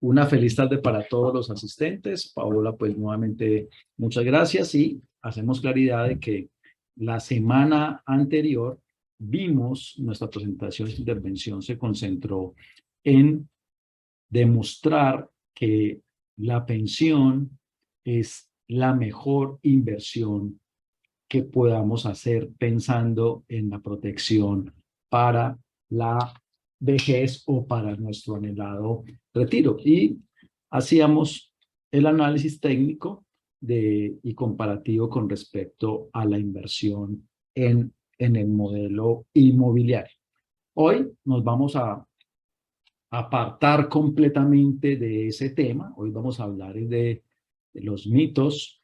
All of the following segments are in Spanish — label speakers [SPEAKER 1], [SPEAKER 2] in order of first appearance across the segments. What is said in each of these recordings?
[SPEAKER 1] Una feliz tarde para todos los asistentes. Paola, pues nuevamente muchas gracias y hacemos claridad de que la semana anterior vimos nuestra presentación de intervención se concentró en demostrar que la pensión es la mejor inversión que podamos hacer pensando en la protección para la vejez o para nuestro anhelado retiro. Y hacíamos el análisis técnico y comparativo con respecto a la inversión en el modelo inmobiliario. Hoy nos vamos a apartar completamente de ese tema. Hoy vamos a hablar de los mitos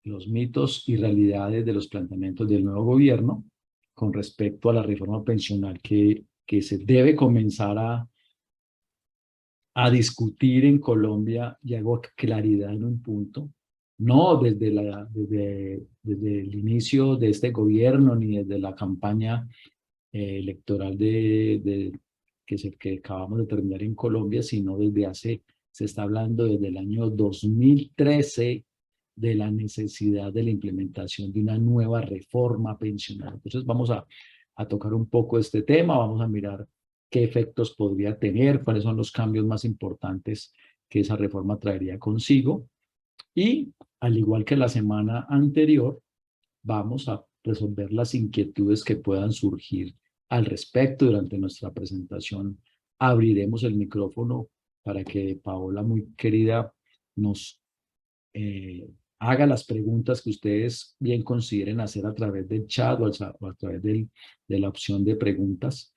[SPEAKER 1] y realidades de los planteamientos del nuevo gobierno con respecto a la reforma pensional que se debe comenzar a discutir en Colombia, y hago claridad en un punto, no desde el inicio de este gobierno ni desde la campaña electoral que acabamos de terminar en Colombia, sino se está hablando desde el año 2013 de la necesidad de la implementación de una nueva reforma pensional. Entonces vamos a tocar un poco este tema, vamos a mirar qué efectos podría tener, cuáles son los cambios más importantes que esa reforma traería consigo. Y al igual que la semana anterior, vamos a resolver las inquietudes que puedan surgir al respecto. Durante nuestra presentación abriremos el micrófono para que Paola, muy querida, nos haga las preguntas que ustedes bien consideren hacer a través del chat o a través de la opción de preguntas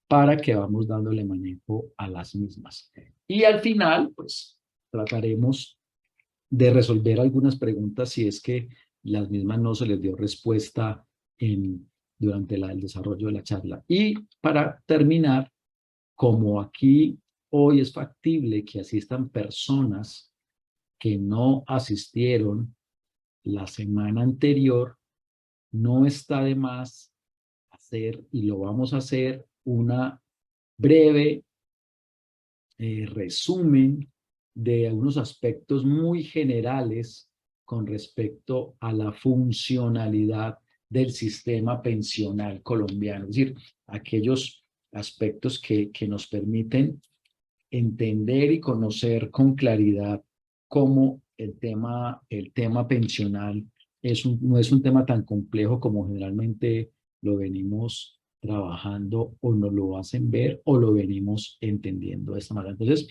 [SPEAKER 1] para que vamos dándole manejo a las mismas. Y al final, pues, trataremos de resolver algunas preguntas si es que las mismas no se les dio respuesta durante el desarrollo de la charla. Y para terminar, como aquí hoy es factible que asistan personas que no asistieron la semana anterior, no está de más hacer, y lo vamos a hacer, una breve resumen de algunos aspectos muy generales con respecto a la funcionalidad del sistema pensional colombiano, es decir, aquellos aspectos que nos permiten entender y conocer con claridad cómo el tema pensional no es un tema tan complejo como generalmente lo venimos trabajando o nos lo hacen ver o lo venimos entendiendo de esta manera. Entonces,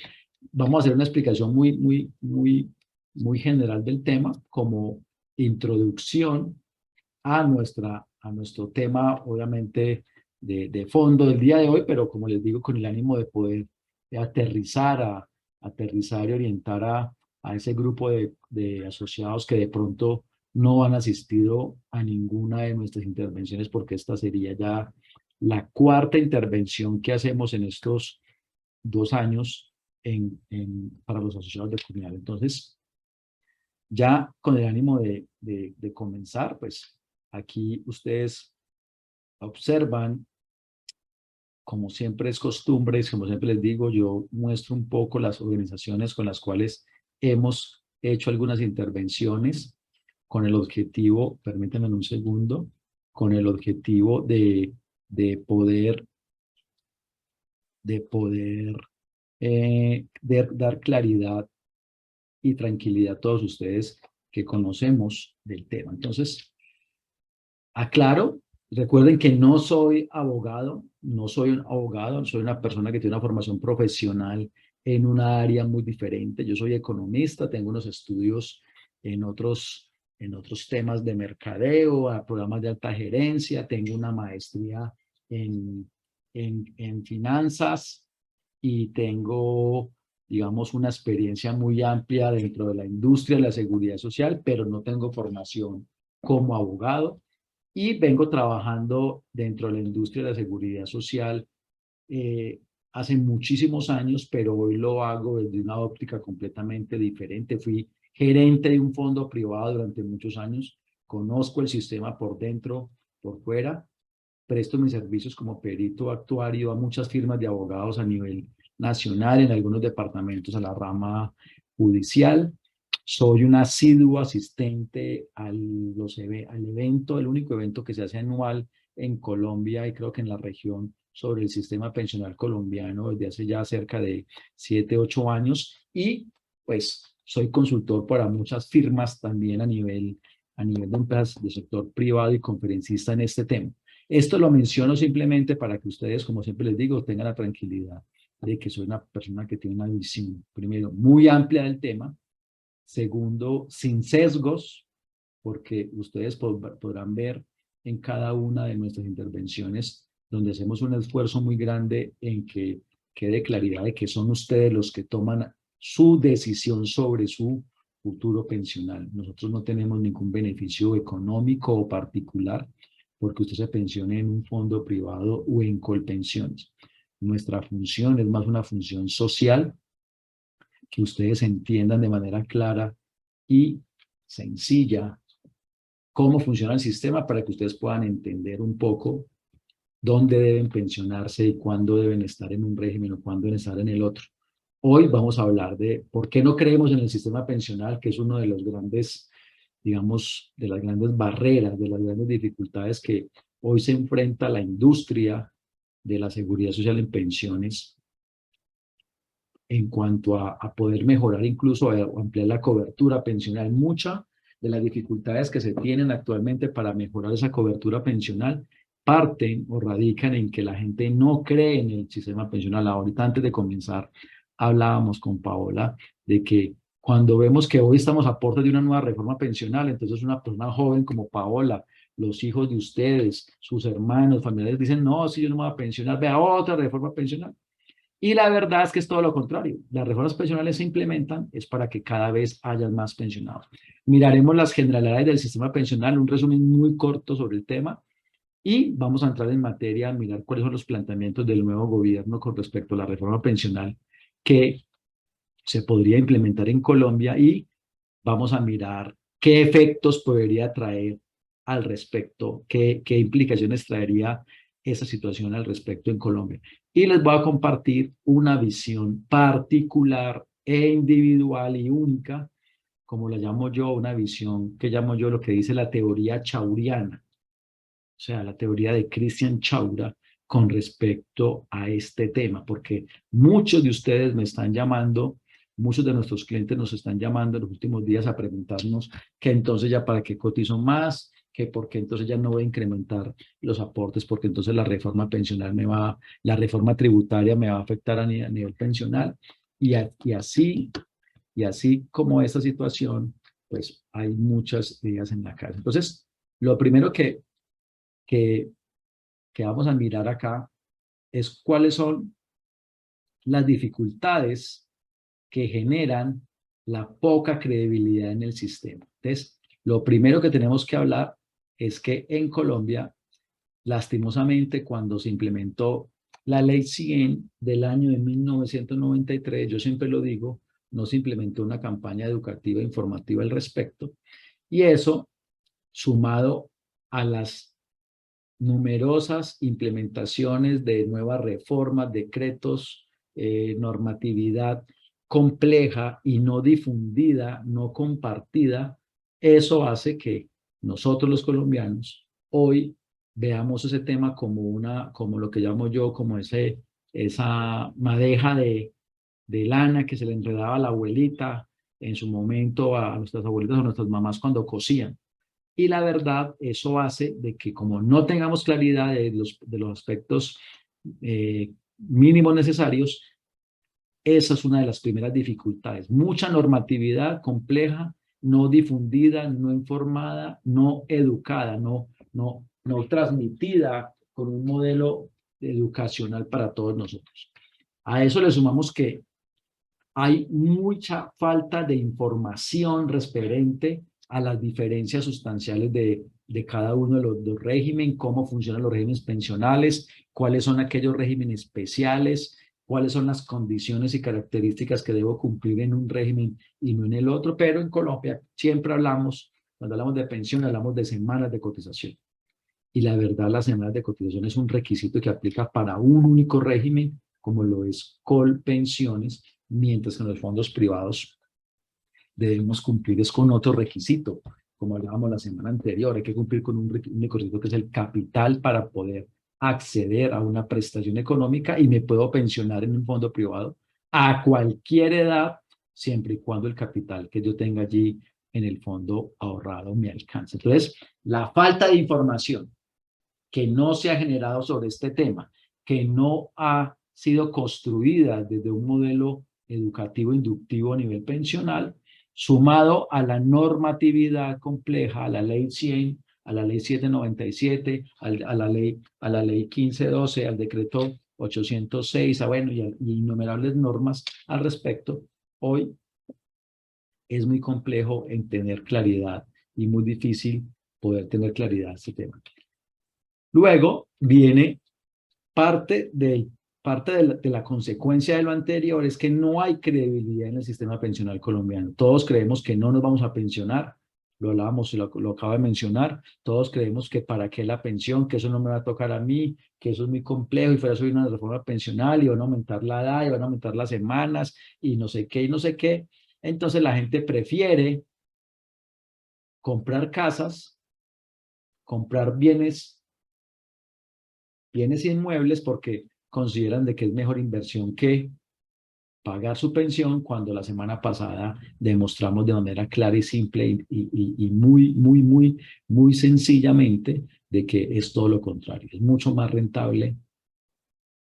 [SPEAKER 1] vamos a hacer una explicación muy general del tema como introducción a nuestro tema, obviamente, de fondo del día de hoy, pero como les digo, con el ánimo de poder aterrizar y orientar a ese grupo de asociados que de pronto no han asistido a ninguna de nuestras intervenciones, porque esta sería ya la cuarta intervención que hacemos en estos 2 años para los asociados de comunidad. Entonces, ya con el ánimo de comenzar, pues aquí ustedes observan, como siempre es costumbre, como siempre les digo, yo muestro un poco las organizaciones con las cuales hemos hecho algunas intervenciones con el objetivo, permítanme un segundo, con el objetivo de poder, de poder dar claridad y tranquilidad a todos ustedes que conocemos del tema. Entonces, aclaro, recuerden que no soy abogado, no soy un abogado, soy una persona que tiene una formación profesional en una área muy diferente. Yo soy economista, tengo unos estudios en otros temas de mercadeo, a programas de alta gerencia, tengo una maestría en, en finanzas y tengo, digamos, una experiencia muy amplia dentro de la industria de la seguridad social, pero no tengo formación como abogado y vengo trabajando dentro de la industria de la seguridad social hace muchísimos años, pero hoy lo hago desde una óptica completamente diferente. Fui gerente de un fondo privado durante muchos años, conozco el sistema por dentro, por fuera, presto mis servicios como perito actuario a muchas firmas de abogados a nivel nacional, en algunos departamentos a la rama judicial. Soy un asiduo asistente al evento, el único evento que se hace anual en Colombia y creo que en la región sobre el sistema pensional colombiano desde hace ya cerca de 7, 8 años y pues soy consultor para muchas firmas también a nivel de empresas del sector privado y conferencista en este tema. Esto lo menciono simplemente para que ustedes, como siempre les digo, tengan la tranquilidad de que soy una persona que tiene una visión, primero, muy amplia del tema, segundo, sin sesgos, porque ustedes podrán ver en cada una de nuestras intervenciones donde hacemos un esfuerzo muy grande en que quede claridad de que son ustedes los que toman su decisión sobre su futuro pensional. Nosotros no tenemos ningún beneficio económico o particular porque usted se pensione en un fondo privado o en Colpensiones. Nuestra función es más una función social, que ustedes entiendan de manera clara y sencilla cómo funciona el sistema para que ustedes puedan entender un poco dónde deben pensionarse y cuándo deben estar en un régimen o cuándo deben estar en el otro. Hoy vamos a hablar de por qué no creemos en el sistema pensional, que es uno de los grandes, digamos, de las grandes barreras, de las grandes dificultades que hoy se enfrenta la industria de la seguridad social en pensiones en cuanto a poder mejorar incluso o ampliar la cobertura pensional. Muchas de las dificultades que se tienen actualmente para mejorar esa cobertura pensional parten o radican en que la gente no cree en el sistema pensional. Ahorita antes de comenzar hablábamos con Paola de que cuando vemos que hoy estamos a puertas de una nueva reforma pensional, entonces una persona joven como Paola, los hijos de ustedes, sus hermanos, familiares dicen, no, si yo no me voy a pensionar, vea otra reforma pensional. Y la verdad es que es todo lo contrario. Las reformas pensionales se implementan es para que cada vez haya más pensionados. Miraremos las generalidades del sistema pensional, un resumen muy corto sobre el tema, y vamos a entrar en materia a mirar cuáles son los planteamientos del nuevo gobierno con respecto a la reforma pensional que se podría implementar en Colombia y vamos a mirar qué efectos podría traer al respecto, qué implicaciones traería esa situación al respecto en Colombia. Y les voy a compartir una visión particular e individual y única, como la llamo yo, una visión que llamo yo lo que dice la teoría chauriana, o sea, la teoría de Christian Chaura con respecto a este tema, porque muchos de ustedes me están llamando, muchos de nuestros clientes nos están llamando en los últimos días a preguntarnos que entonces ya para qué cotizo más, que porque entonces ya no voy a incrementar los aportes, porque entonces la reforma pensional la reforma tributaria me va a afectar a nivel pensional, y así como esta situación, pues hay muchas ideas en la casa. Entonces, lo primero que, que vamos a mirar acá es cuáles son las dificultades que generan la poca credibilidad en el sistema. Entonces, lo primero que tenemos que hablar es que en Colombia, lastimosamente, cuando se implementó la Ley 100 del año de 1993, yo siempre lo digo, no se implementó una campaña educativa e informativa al respecto, y eso, sumado a las numerosas implementaciones de nuevas reformas, decretos, normatividad compleja y no difundida, no compartida, eso hace que nosotros los colombianos hoy veamos ese tema como lo que llamo yo, como esa madeja de lana que se le enredaba a la abuelita en su momento, a nuestras abuelitas o nuestras mamás cuando cosían. Y la verdad, eso hace de que como no tengamos claridad de los aspectos mínimos necesarios, esa es una de las primeras dificultades. Mucha normatividad compleja, no difundida, no informada, no educada, no transmitida con un modelo educacional para todos nosotros. A eso le sumamos que hay mucha falta de información referente a las diferencias sustanciales de cada uno de los dos regímenes, cómo funcionan los regímenes pensionales, cuáles son aquellos regímenes especiales, cuáles son las condiciones y características que debo cumplir en un régimen y no en el otro, pero en Colombia siempre hablamos, cuando hablamos de pensión, hablamos de semanas de cotización. Y la verdad, las semanas de cotización es un requisito que aplica para un único régimen como lo es Colpensiones, mientras que en los fondos privados debemos cumplir es con otro requisito, como hablábamos la semana anterior, hay que cumplir con un requisito que es el capital para poder acceder a una prestación económica y me puedo pensionar en un fondo privado a cualquier edad, siempre y cuando el capital que yo tenga allí en el fondo ahorrado me alcance. Entonces, la falta de información que no se ha generado sobre este tema, que no ha sido construida desde un modelo educativo inductivo a nivel pensional, sumado a la normatividad compleja, a la ley 100, a la ley 797, a la ley 1512, al decreto 806, bueno, y innumerables normas al respecto, hoy es muy complejo en tener claridad y muy difícil poder tener claridad en este tema. Luego viene parte de la consecuencia de lo anterior es que no hay credibilidad en el sistema pensional colombiano. Todos creemos que no nos vamos a pensionar, lo hablábamos, lo acabo de mencionar, todos creemos que para qué la pensión, que eso no me va a tocar a mí, que eso es muy complejo y fuera a subir una reforma pensional y van a aumentar la edad y van a aumentar las semanas y no sé qué y no sé qué. Entonces la gente prefiere comprar casas, comprar bienes inmuebles porque consideran de que es mejor inversión que pagar su pensión cuando la semana pasada demostramos de manera clara y simple y muy sencillamente de que es todo lo contrario. Es mucho más rentable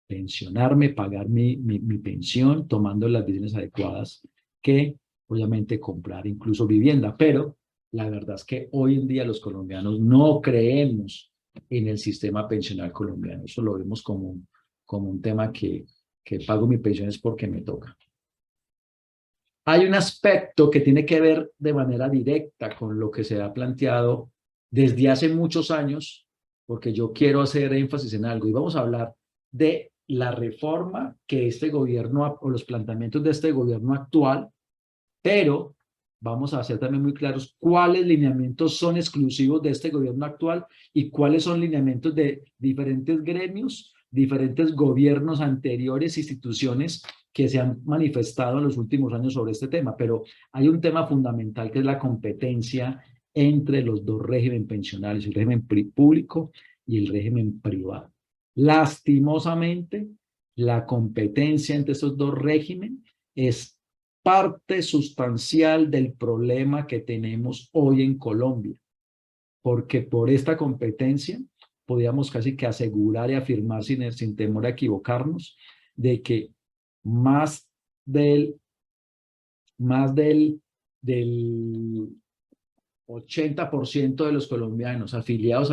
[SPEAKER 1] pensionarme, pagar mi pensión tomando las decisiones adecuadas que obviamente comprar incluso vivienda. Pero la verdad es que hoy en día los colombianos no creemos en el sistema pensional colombiano. Eso lo vemos como un tema que pago mi pensión es porque me toca. Hay un aspecto que tiene que ver de manera directa con lo que se ha planteado desde hace muchos años, porque yo quiero hacer énfasis en algo y vamos a hablar de la reforma que este gobierno, o los planteamientos de este gobierno actual, pero vamos a hacer también muy claros cuáles lineamientos son exclusivos de este gobierno actual y cuáles son lineamientos de diferentes gremios, diferentes gobiernos anteriores, instituciones que se han manifestado en los últimos años sobre este tema. Pero hay un tema fundamental que es la competencia entre los dos regímenes pensionales, el régimen público y el régimen privado. Lastimosamente, la competencia entre estos dos regímenes es parte sustancial del problema que tenemos hoy en Colombia, porque por esta competencia podíamos casi que asegurar y afirmar sin temor a equivocarnos de que más del, del 80% de los colombianos afiliados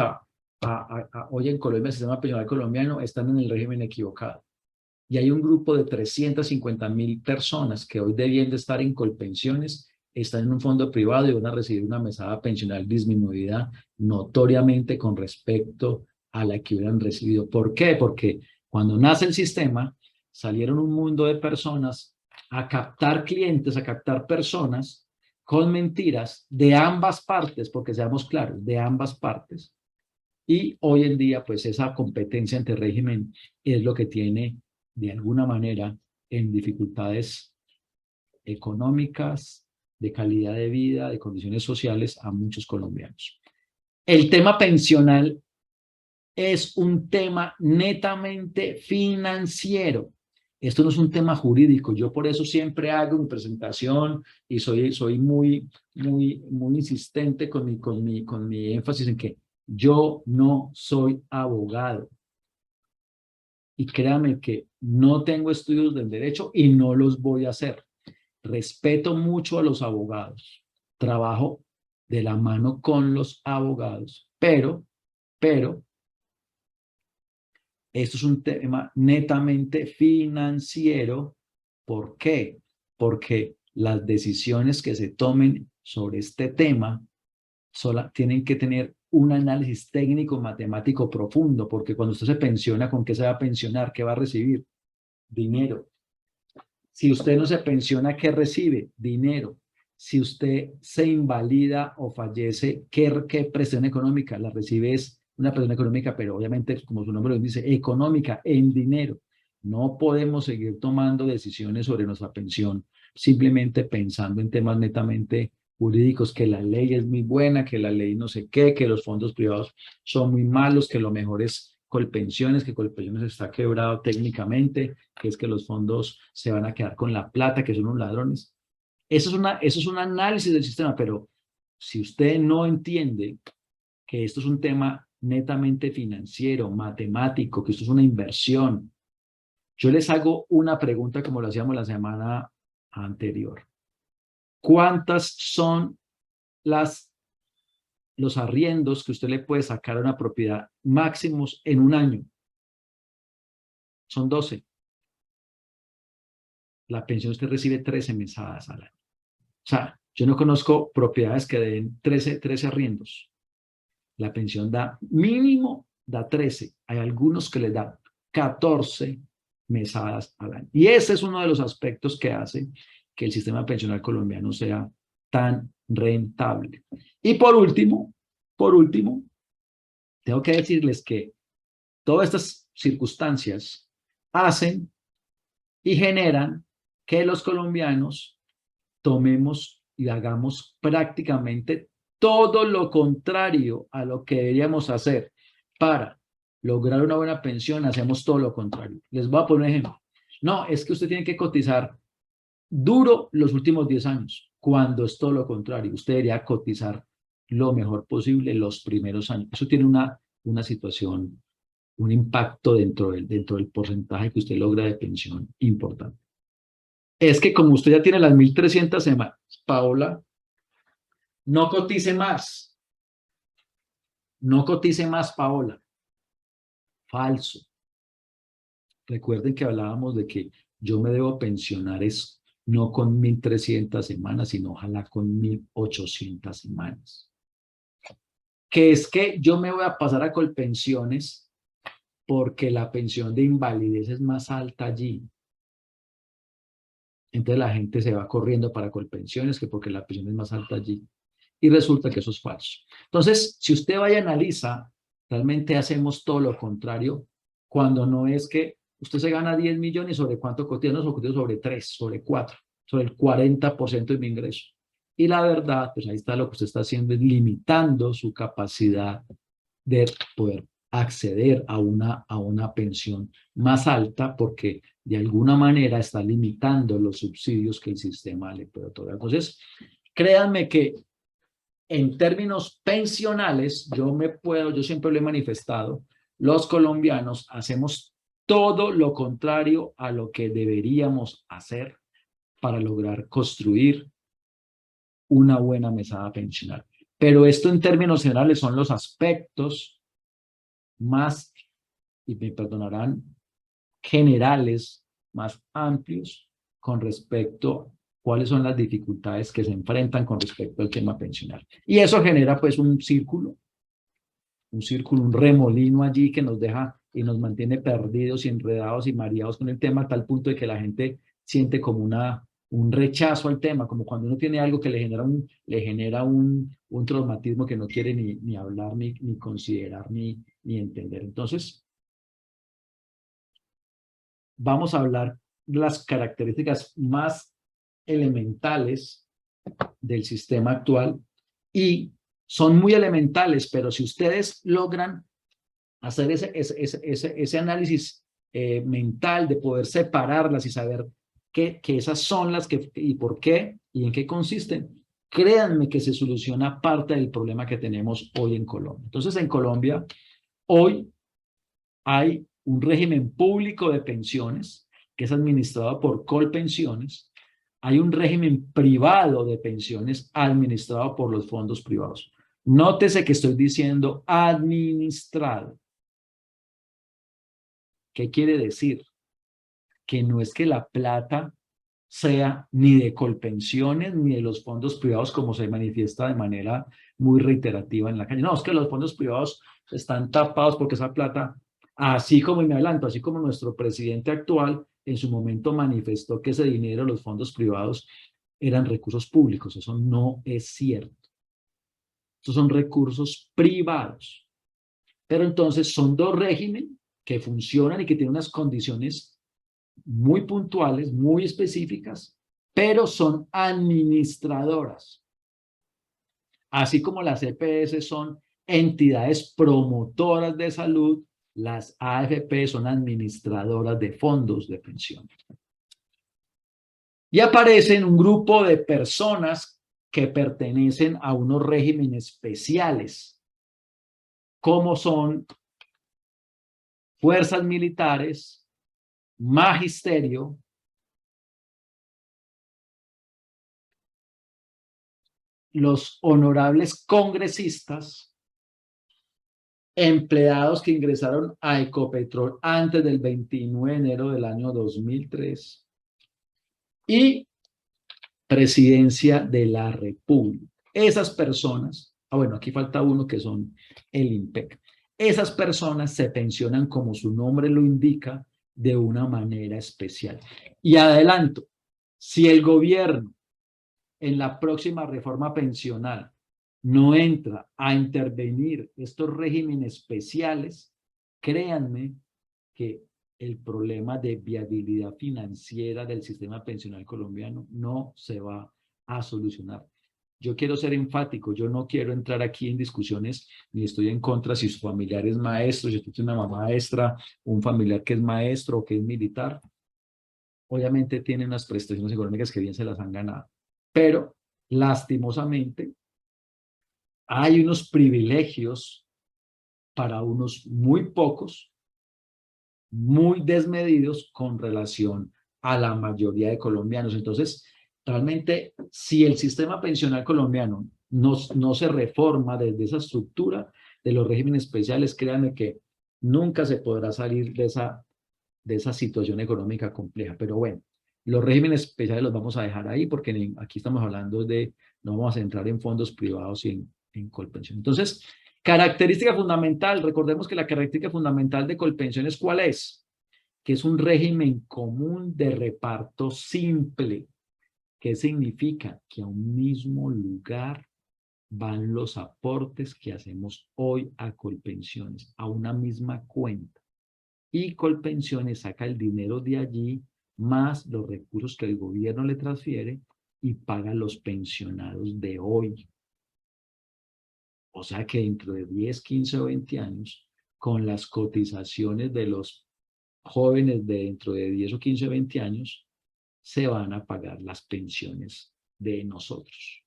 [SPEAKER 1] hoy en Colombia, el sistema pensional colombiano, están en el régimen equivocado. Y hay un grupo de 350.000 personas que hoy debiendo estar en Colpensiones, están en un fondo privado y van a recibir una mesada pensional disminuida notoriamente con respecto a la que hubieran recibido. ¿Por qué? Porque cuando nace el sistema, salieron un mundo de personas a captar clientes, a captar personas con mentiras de ambas partes, porque seamos claros, de ambas partes. Y hoy en día, pues esa competencia entre régimen es lo que tiene de alguna manera en dificultades económicas, de calidad de vida, de condiciones sociales a muchos colombianos. El tema pensional es un tema netamente financiero. Esto no es un tema jurídico. Yo por eso siempre hago mi presentación y soy muy insistente con mi énfasis en que yo no soy abogado. Y créanme que no tengo estudios del derecho y no los voy a hacer. Respeto mucho a los abogados. Trabajo de la mano con los abogados. Pero, esto es un tema netamente financiero. ¿Por qué? Porque las decisiones que se tomen sobre este tema tienen que tener un análisis técnico matemático profundo, porque cuando usted se pensiona, ¿con qué se va a pensionar? ¿Qué va a recibir? Dinero. Si usted no se pensiona, ¿qué recibe? Dinero. Si usted se invalida o fallece, ¿qué prestación económica? La recibe es una prestación económica, pero obviamente, como su nombre lo dice, económica, en dinero. No podemos seguir tomando decisiones sobre nuestra pensión simplemente pensando en temas netamente jurídicos, que la ley es muy buena, que la ley no sé qué, que los fondos privados son muy malos, que lo mejor es Colpensiones, que Colpensiones está quebrado técnicamente, que es que los fondos se van a quedar con la plata, que son unos ladrones. Eso es un análisis del sistema, pero si usted no entiende que esto es un tema netamente financiero, matemático, que esto es una inversión, yo les hago una pregunta como lo hacíamos la semana anterior. ¿Cuántas son los arriendos que usted le puede sacar a una propiedad máximos en un año? Son 12. La pensión usted recibe 13 mesadas al año. O sea, yo no conozco propiedades que den 13 arriendos. La pensión da mínimo, da 13. Hay algunos que le dan 14 mesadas al año. Y ese es uno de los aspectos que hace que el sistema pensional colombiano sea tan rentable. Y por último, tengo que decirles que todas estas circunstancias hacen y generan que los colombianos tomemos y hagamos prácticamente todo lo contrario a lo que deberíamos hacer para lograr una buena pensión. Hacemos todo lo contrario. Les voy a poner un ejemplo. No, es que usted tiene que cotizar duro los últimos 10 años, cuando es todo lo contrario. Usted debería cotizar lo mejor posible los primeros años. Eso tiene una situación, un impacto dentro del porcentaje que usted logra de pensión importante. Es que como usted ya tiene las 1.300 semanas, Paola, no cotice más. No cotice más, Paola. Falso. Recuerden que hablábamos de que yo me debo pensionar es no con 1.300 semanas, sino ojalá con 1.800 semanas. Que es que yo me voy a pasar a Colpensiones porque la pensión de invalidez es más alta allí. Entonces la gente se va corriendo para Colpensiones que porque la pensión es más alta allí. Y resulta que eso es falso. Entonces, si usted vaya y analiza, realmente hacemos todo lo contrario cuando no es que usted se gana 10 millones sobre cuánto cotiza, no cotiza sobre 3, sobre 4, sobre el 40% de mi ingreso. Y la verdad, pues ahí está lo que usted está haciendo, es limitando su capacidad de poder acceder a una pensión más alta porque de alguna manera está limitando los subsidios que el sistema le puede otorgar. Entonces, créanme que en términos pensionales, yo siempre lo he manifestado, los colombianos hacemos todo lo contrario a lo que deberíamos hacer para lograr construir una buena mesada pensional. Pero esto en términos generales son los aspectos más, y me perdonarán, generales, más amplios con respecto a cuáles son las dificultades que se enfrentan con respecto al tema pensional. Y eso genera pues un remolino allí que nos deja y nos mantiene perdidos y enredados y mareados con el tema a tal punto de que la gente siente como un rechazo al tema, como cuando uno tiene algo que le genera un traumatismo que no quiere ni hablar, ni considerar, ni entender. Entonces, vamos a hablar de las características más elementales del sistema actual y son muy elementales, pero si ustedes logran hacer ese análisis mental de poder separarlas y saber que esas son las que y por qué y en qué consisten, créanme que se soluciona parte del problema que tenemos hoy en Colombia. Entonces, en Colombia, hoy hay un régimen público de pensiones que es administrado por Colpensiones. Hay un régimen privado de pensiones administrado por los fondos privados. Nótese que estoy diciendo administrado. ¿Qué quiere decir? Que no es que la plata sea ni de Colpensiones ni de los fondos privados como se manifiesta de manera muy reiterativa en la calle. No, es que los fondos privados están tapados porque esa plata, así como, y me adelanto, así como nuestro presidente actual en su momento manifestó que ese dinero, los fondos privados, eran recursos públicos. Eso no es cierto. Estos son recursos privados. Pero entonces son dos regímenes que funcionan y que tienen unas condiciones muy puntuales, muy específicas, pero son administradoras. Así como las EPS son entidades promotoras de salud, las AFP son administradoras de fondos de pensión. Y aparecen un grupo de personas que pertenecen a unos regímenes especiales, como son fuerzas militares, magisterio, los honorables congresistas, empleados que ingresaron a Ecopetrol antes del 29 de enero del año 2003 y Presidencia de la República. Esas personas, bueno, aquí falta uno que son el INPEC. Esas personas se pensionan, como su nombre lo indica, de una manera especial. Y adelanto, si el gobierno en la próxima reforma pensional no entra a intervenir estos regímenes especiales, créanme que el problema de viabilidad financiera del sistema pensional colombiano no se va a solucionar. Yo quiero ser enfático, yo no quiero entrar aquí en discusiones ni estoy en contra si su familiar es maestro, si usted tiene una mamá maestra, un familiar que es maestro o que es militar. Obviamente tienen unas prestaciones económicas que bien se las han ganado, pero lastimosamente hay unos privilegios para unos muy pocos, muy desmedidos con relación a la mayoría de colombianos. Entonces, realmente, si el sistema pensional colombiano no se reforma desde esa estructura de los regímenes especiales, créanme que nunca se podrá salir de esa situación económica compleja. Pero bueno, los regímenes especiales los vamos a dejar ahí porque aquí estamos hablando no vamos a entrar en fondos privados y en Colpensión. Entonces, característica fundamental, recordemos que la característica fundamental de Colpensiones, ¿cuál es? Que es un régimen común de reparto simple. ¿Qué significa? Que a un mismo lugar van los aportes que hacemos hoy a Colpensiones, a una misma cuenta. Y Colpensiones saca el dinero de allí, más los recursos que el gobierno le transfiere y paga a los pensionados de hoy. O sea que dentro de 10, 15 o 20 años, con las cotizaciones de los jóvenes de dentro de 10 o 15 o 20 años, se van a pagar las pensiones de nosotros.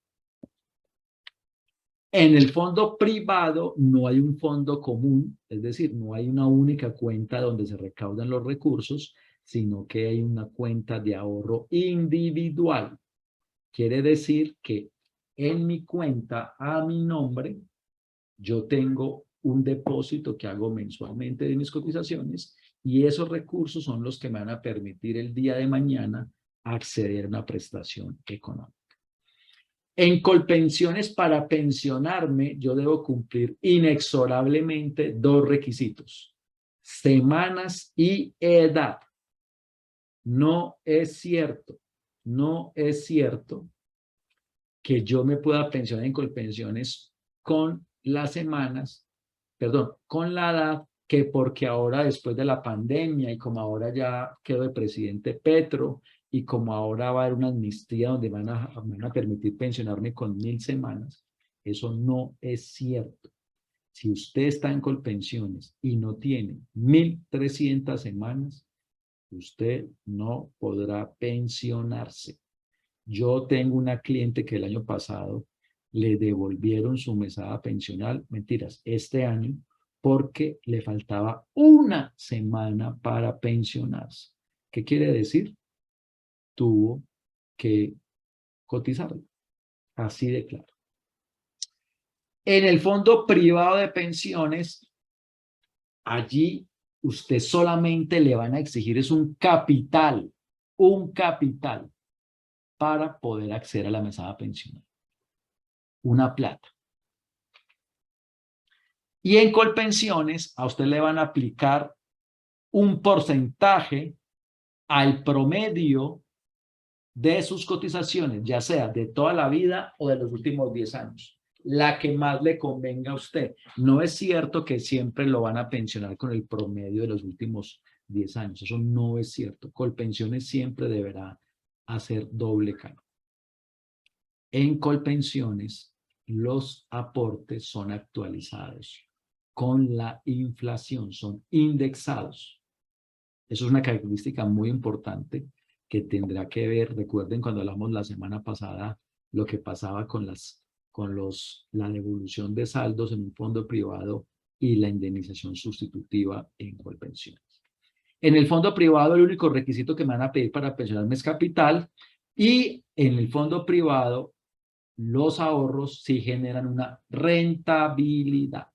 [SPEAKER 1] En el fondo privado no hay un fondo común, es decir, no hay una única cuenta donde se recaudan los recursos, sino que hay una cuenta de ahorro individual. Quiere decir que en mi cuenta, a mi nombre, yo tengo un depósito que hago mensualmente de mis cotizaciones y esos recursos son los que me van a permitir el día de mañana acceder a una prestación económica. En Colpensiones, para pensionarme, yo debo cumplir inexorablemente dos requisitos: semanas y edad. No es cierto que yo me pueda pensionar en Colpensiones con las semanas, perdón, con la edad, que porque ahora después de la pandemia y como ahora ya quedó de presidente Petro y como ahora va a haber una amnistía donde van a permitir pensionarme con 1000 semanas, eso no es cierto. Si usted está en Colpensiones y no tiene 1300 semanas, usted no podrá pensionarse. Yo tengo una cliente que el año pasado le devolvieron su mesada pensional, mentiras, este año, porque le faltaba una semana para pensionarse. ¿Qué quiere decir? Tuvo que cotizarlo, así de claro. En el fondo privado de pensiones, allí usted solamente le van a exigir es un capital para poder acceder a la mesada pensional. Una plata. Y en Colpensiones a usted le van a aplicar un porcentaje al promedio de sus cotizaciones, ya sea de toda la vida o de los últimos 10 años. La que más le convenga a usted. No es cierto que siempre lo van a pensionar con el promedio de los últimos 10 años. Eso no es cierto. Colpensiones siempre deberá hacer doble canon. En Colpensiones, los aportes son actualizados con la inflación, son indexados. Eso es una característica muy importante que tendrá que ver, recuerden cuando hablamos la semana pasada, lo que pasaba con la devolución de saldos en un fondo privado y la indemnización sustitutiva en Colpensiones. En el fondo privado, el único requisito que me van a pedir para pensionarme es capital, y en el fondo privado, los ahorros sí generan una rentabilidad.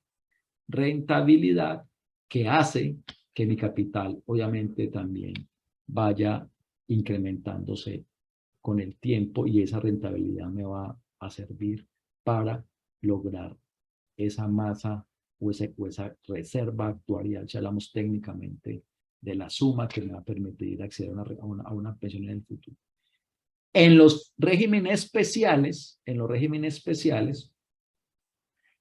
[SPEAKER 1] Rentabilidad que hace que mi capital, obviamente, también vaya incrementándose con el tiempo, y esa rentabilidad me va a servir para lograr esa masa o esa reserva actuarial, si hablamos técnicamente de la suma que me va a permitir acceder a una pensión en el futuro. En los regímenes especiales,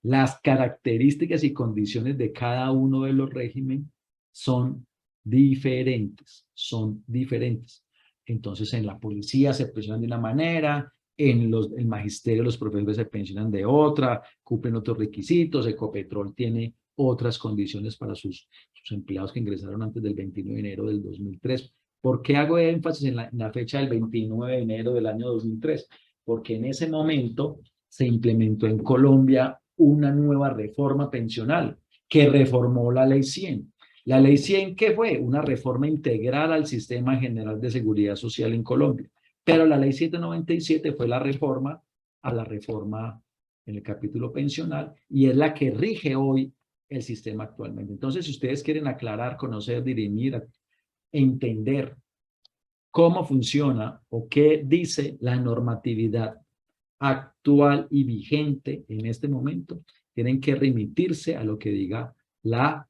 [SPEAKER 1] las características y condiciones de cada uno de los regímenes son diferentes, Entonces, en la policía se pensionan de una manera, en el magisterio los profesores se pensionan de otra, cumplen otros requisitos, Ecopetrol tiene otras condiciones para sus empleados que ingresaron antes del 29 de enero del 2003. ¿Por qué hago énfasis en la fecha del 29 de enero del año 2003? Porque en ese momento se implementó en Colombia una nueva reforma pensional que reformó la Ley 100. La Ley 100, ¿qué fue? Una reforma integral al Sistema General de Seguridad Social en Colombia. Pero la Ley 797 fue la reforma a la reforma en el capítulo pensional, y es la que rige hoy el sistema actualmente. Entonces, si ustedes quieren aclarar, conocer, dirimir, entender cómo funciona o qué dice la normatividad actual y vigente en este momento, tienen que remitirse a lo que diga la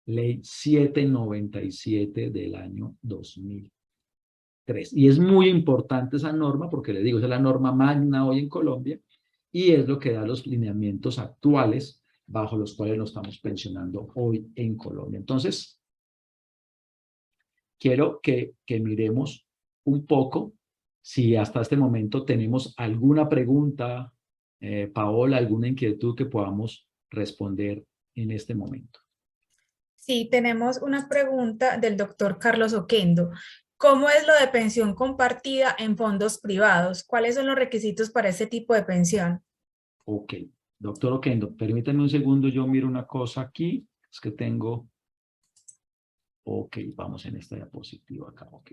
[SPEAKER 1] Ley 797 del año 2003. Y es muy importante esa norma porque, les digo, es la norma magna hoy en Colombia y es lo que da los lineamientos actuales bajo los cuales nos estamos pensionando hoy en Colombia. Entonces, quiero que miremos un poco si hasta este momento tenemos alguna pregunta, Paola, alguna inquietud que podamos responder en este momento.
[SPEAKER 2] Sí, tenemos una pregunta del doctor Carlos Oquendo. ¿Cómo es lo de pensión compartida en fondos privados? ¿Cuáles son los requisitos para ese tipo de pensión?
[SPEAKER 1] Ok, doctor Oquendo, permítame un segundo, yo miro una cosa aquí, es que tengo... Ok, vamos en esta diapositiva acá, ok.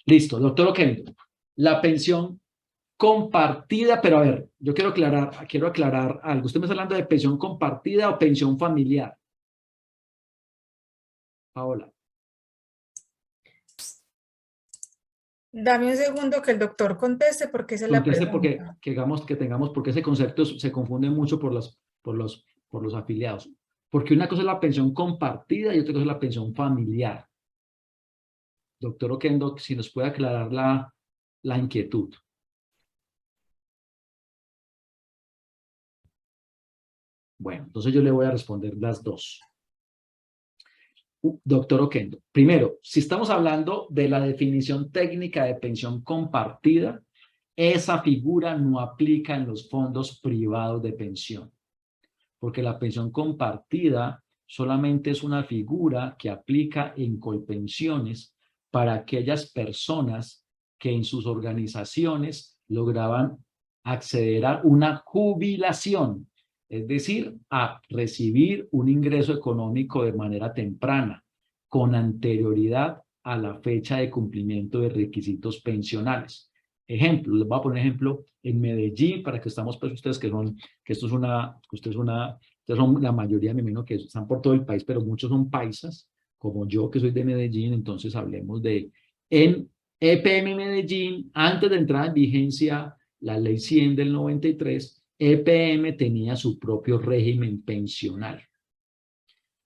[SPEAKER 1] Listo, doctor Oquendo, la pensión compartida, pero a ver, yo quiero aclarar algo. ¿Usted me está hablando de pensión compartida o pensión familiar? Paola.
[SPEAKER 2] Dame un segundo que el doctor conteste porque esa es la
[SPEAKER 1] Conteste porque
[SPEAKER 2] pregunta.
[SPEAKER 1] porque ese concepto se confunde mucho por los afiliados. Porque una cosa es la pensión compartida y otra cosa es la pensión familiar. Doctor Oquendo, si nos puede aclarar la inquietud. Bueno, entonces yo le voy a responder las dos. Doctor Oquendo, primero, si estamos hablando de la definición técnica de pensión compartida, esa figura no aplica en los fondos privados de pensión, porque la pensión compartida solamente es una figura que aplica en Colpensiones para aquellas personas que en sus organizaciones lograban acceder a una jubilación, es decir, a recibir un ingreso económico de manera temprana, con anterioridad a la fecha de cumplimiento de requisitos pensionales. Ejemplo, les voy a poner ejemplo en Medellín, para que estamos, pues ustedes que esto es ustedes son la mayoría, me imagino que están por todo el país, pero muchos son paisas, como yo que soy de Medellín, entonces hablemos de, en EPM Medellín, antes de entrar en vigencia la ley 100 del 93, EPM tenía su propio régimen pensional.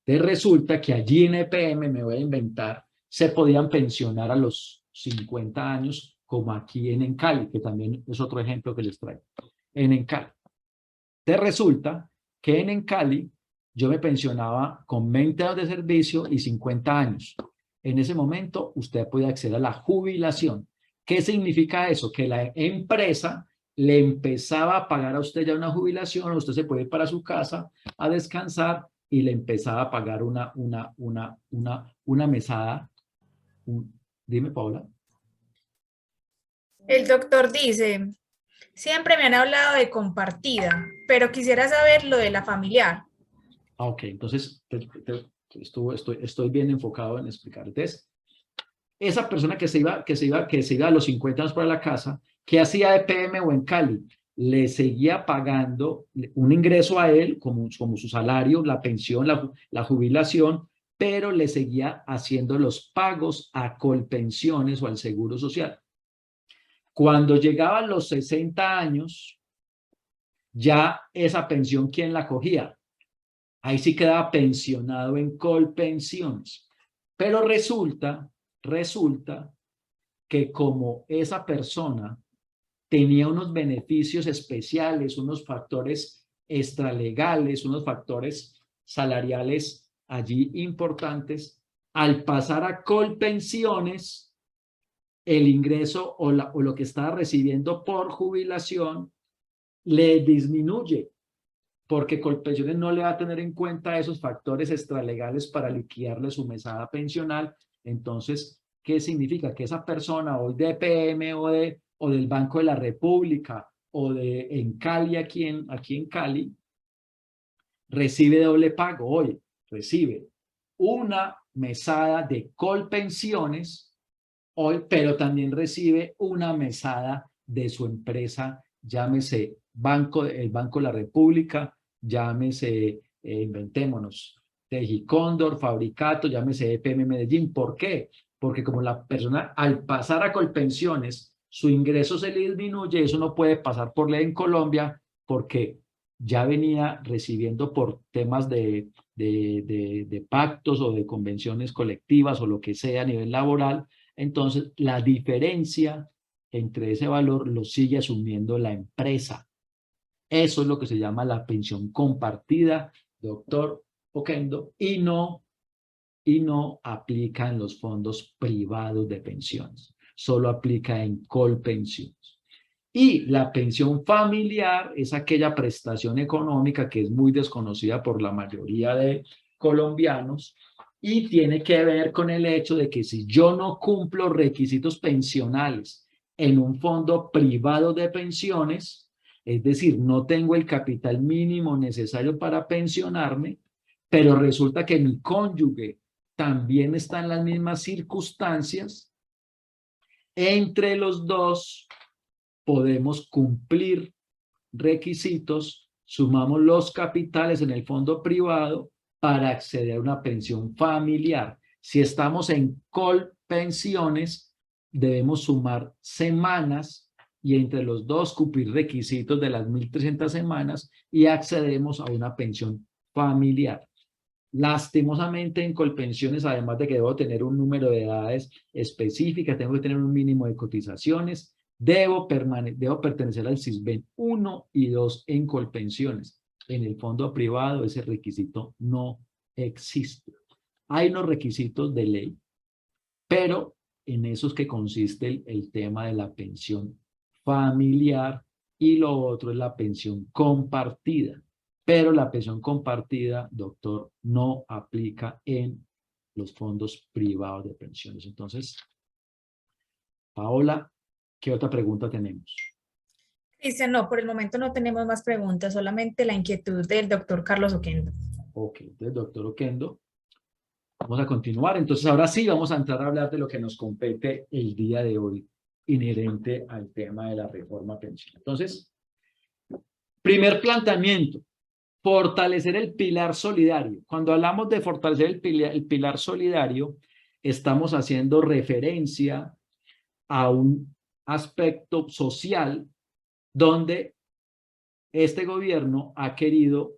[SPEAKER 1] Entonces resulta que allí en EPM, me voy a inventar, se podían pensionar a los 50 años, como aquí en Encali, que también es otro ejemplo que les traigo. En Encali. Entonces resulta que en Encali yo me pensionaba con 20 años de servicio y 50 años. en ese momento usted puede acceder a la jubilación. ¿Qué significa eso? Que la empresa le empezaba a pagar a usted ya una jubilación, usted se puede ir para su casa a descansar y le empezaba a pagar una mesada. Dime, Paula.
[SPEAKER 2] El doctor dice, siempre me han hablado de compartida, pero quisiera saber lo de la familiar.
[SPEAKER 1] Ok, entonces estoy bien enfocado en explicarte. Esa persona que se iba a los 50 años para la casa, que hacía EPM o en Cali, le seguía pagando un ingreso a él como su salario, la pensión, la jubilación, pero le seguía haciendo los pagos a Colpensiones o al Seguro Social. Cuando llegaban los 60 años, ya esa pensión, ¿quién la cogía? Ahí sí quedaba pensionado en Colpensiones. Pero resulta que como esa persona tenía unos beneficios especiales, unos factores extralegales, unos factores salariales allí importantes, al pasar a Colpensiones, el ingreso o lo que estaba recibiendo por jubilación le disminuye, porque Colpensiones no le va a tener en cuenta esos factores extralegales para liquidarle su mesada pensional. Entonces, ¿qué significa? Que esa persona hoy de EPM o del Banco de la República o en Cali, aquí en Cali, recibe doble pago hoy. Recibe una mesada de Colpensiones hoy, pero también recibe una mesada de su empresa, llámese el Banco de la República, llámese, inventémonos, Tejicóndor, Fabricato, llámese EPM Medellín. ¿Por qué? Porque como la persona al pasar a Colpensiones, su ingreso se le disminuye, eso no puede pasar por ley en Colombia, porque ya venía recibiendo por temas de pactos o de convenciones colectivas o lo que sea a nivel laboral. Entonces, la diferencia entre ese valor lo sigue asumiendo la empresa. Eso es lo que se llama la pensión compartida, doctor Oquendo, y no aplica en los fondos privados de pensiones. Solo aplica en Colpensiones. Y la pensión familiar es aquella prestación económica que es muy desconocida por la mayoría de colombianos y tiene que ver con el hecho de que si yo no cumplo requisitos pensionales en un fondo privado de pensiones, es decir, no tengo el capital mínimo necesario para pensionarme, pero resulta que mi cónyuge también está en las mismas circunstancias, entre los dos podemos cumplir requisitos, sumamos los capitales en el fondo privado para acceder a una pensión familiar. Si estamos en Colpensiones, debemos sumar semanas y entre los dos cumplir requisitos de las 1.300 semanas y accedemos a una pensión familiar. Lastimosamente en Colpensiones, además de que debo tener un número de edades específicas, tengo que tener un mínimo de cotizaciones, debo pertenecer al SISBEN 1 y 2 en Colpensiones. En el fondo privado ese requisito no existe. Hay unos requisitos de ley, pero en esos que consiste el tema de la pensión familiar y lo otro es la pensión compartida. Pero la pensión compartida, doctor, no aplica en los fondos privados de pensiones. Entonces, Paola, ¿qué otra pregunta tenemos?
[SPEAKER 2] Cristian, no, por el momento no tenemos más preguntas, solamente la inquietud del doctor Carlos Oquendo.
[SPEAKER 1] Ok, entonces, doctor Oquendo, vamos a continuar. Entonces, ahora sí vamos a entrar a hablar de lo que nos compete el día de hoy, inherente al tema de la reforma pensional. Entonces, primer planteamiento, fortalecer el pilar solidario. Cuando hablamos de fortalecer el pilar solidario, estamos haciendo referencia a un aspecto social donde este gobierno ha querido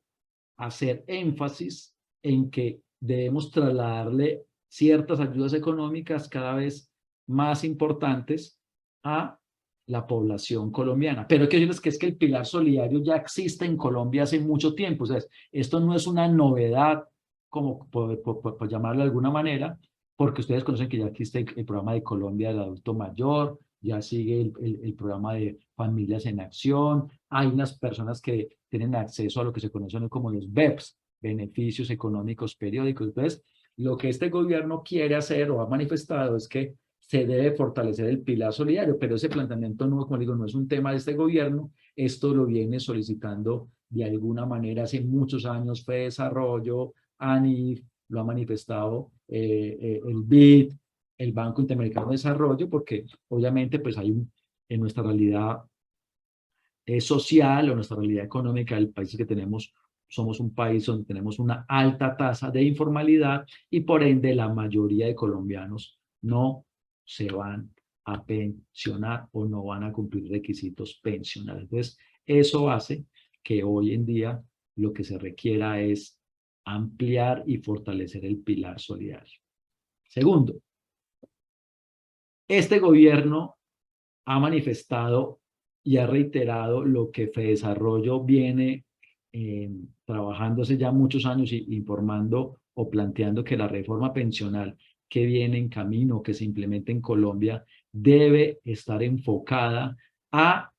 [SPEAKER 1] hacer énfasis en que debemos trasladarle ciertas ayudas económicas cada vez más importantes a la población colombiana. Pero quiero decirles que es que el pilar solidario ya existe en Colombia hace mucho tiempo. O sea, esto no es una novedad, como por llamarlo de alguna manera, porque ustedes conocen que ya existe el programa de Colombia del adulto mayor, ya sigue el programa de Familias en Acción, hay unas personas que tienen acceso a lo que se conocen como los BEPS, beneficios económicos periódicos. Entonces, lo que este gobierno quiere hacer o ha manifestado es que se debe fortalecer el pilar solidario, pero ese planteamiento no, como digo, no es un tema de este gobierno, esto lo viene solicitando de alguna manera hace muchos años, Fue Desarrollo, ANIF, lo ha manifestado el BID, el Banco Interamericano de Desarrollo, porque obviamente pues hay en nuestra realidad social o nuestra realidad económica del país que tenemos, somos un país donde tenemos una alta tasa de informalidad y por ende la mayoría de colombianos no se van a pensionar o no van a cumplir requisitos pensionales. Entonces, eso hace que hoy en día lo que se requiera es ampliar y fortalecer el pilar solidario. Segundo, este gobierno ha manifestado y ha reiterado lo que FEDesarrollo viene trabajando hace ya muchos años y informando o planteando que la reforma pensional que viene en camino, que se implementa en Colombia, debe estar enfocada a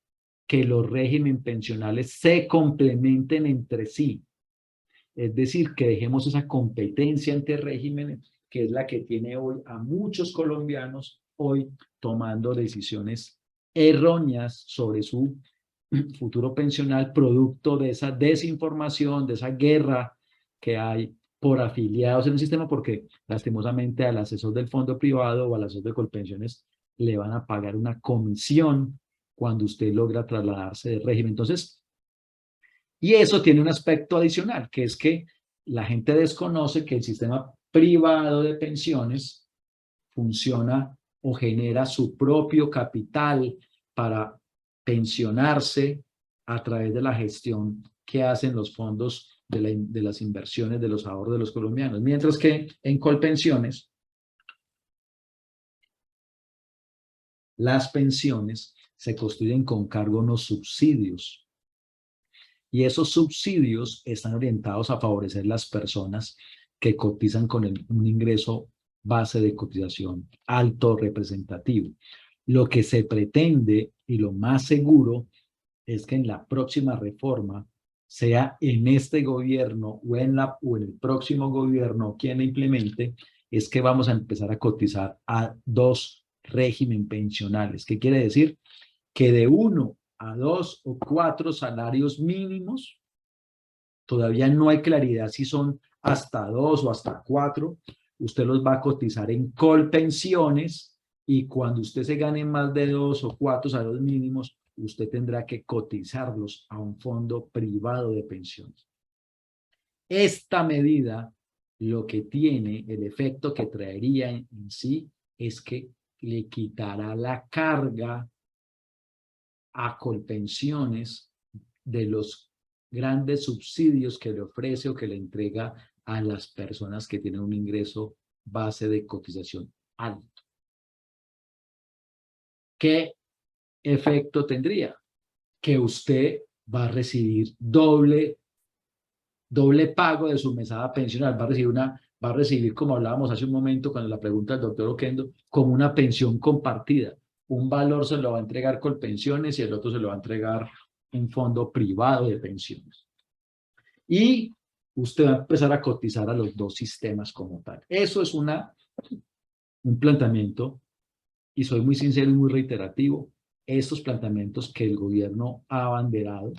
[SPEAKER 1] que los regímenes pensionales se complementen entre sí. Es decir, que dejemos esa competencia entre regímenes, que es la que tiene hoy a muchos colombianos hoy tomando decisiones erróneas sobre su futuro pensional, producto de esa desinformación, de esa guerra que hay por afiliados en el sistema, porque lastimosamente al asesor del fondo privado o al asesor de Colpensiones le van a pagar una comisión cuando usted logra trasladarse de régimen. Entonces, y eso tiene un aspecto adicional, que es que la gente desconoce que el sistema privado de pensiones funciona o genera su propio capital para pensionarse a través de la gestión que hacen los fondos de las inversiones de los ahorros de los colombianos. Mientras que en Colpensiones, las pensiones se construyen con cargo a unos subsidios. Y esos subsidios están orientados a favorecer las personas que cotizan con un ingreso base de cotización alto representativo. Lo que se pretende y lo más seguro es que en la próxima reforma, sea en este gobierno o en el próximo gobierno quien la implemente, es que vamos a empezar a cotizar a dos regímenes pensionales. ¿Qué quiere decir? Que de 1 a 2 o 4 salarios mínimos, todavía no hay claridad si son hasta 2 o hasta 4, usted los va a cotizar en Colpensiones y cuando usted se gane más de 2 o 4 salarios mínimos, usted tendrá que cotizarlos a un fondo privado de pensiones. Esta medida lo que tiene, el efecto que traería en sí, es que le quitará la carga a Colpensiones de los grandes subsidios que le ofrece o que le entrega a las personas que tienen un ingreso base de cotización alto. ¿Qué efecto tendría? Que usted va a recibir doble pago de su mesada pensional, va a recibir, como hablábamos hace un momento cuando la pregunta del doctor Oquendo, como una pensión compartida. Un valor se lo va a entregar Colpensiones y el otro se lo va a entregar un fondo privado de pensiones. Y usted va a empezar a cotizar a los dos sistemas como tal. Eso es un planteamiento, y soy muy sincero y muy reiterativo, estos planteamientos que el gobierno ha abanderado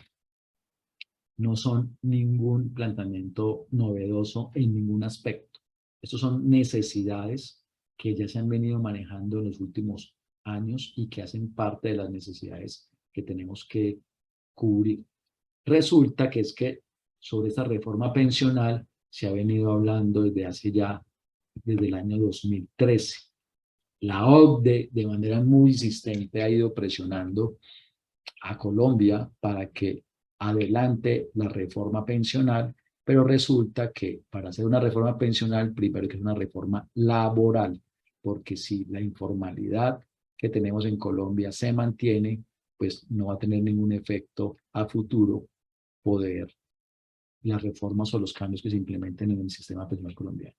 [SPEAKER 1] no son ningún planteamiento novedoso en ningún aspecto. Estos son necesidades que ya se han venido manejando en los últimos años y que hacen parte de las necesidades que tenemos que cubrir. Resulta que es que sobre esta reforma pensional se ha venido hablando desde el año 2013. La OCDE de manera muy insistente ha ido presionando a Colombia para que adelante la reforma pensional, pero resulta que para hacer una reforma pensional primero hay que hacer una reforma laboral, porque si la informalidad que tenemos en Colombia se mantiene, pues no va a tener ningún efecto a futuro poder las reformas o los cambios que se implementen en el sistema pensional colombiano.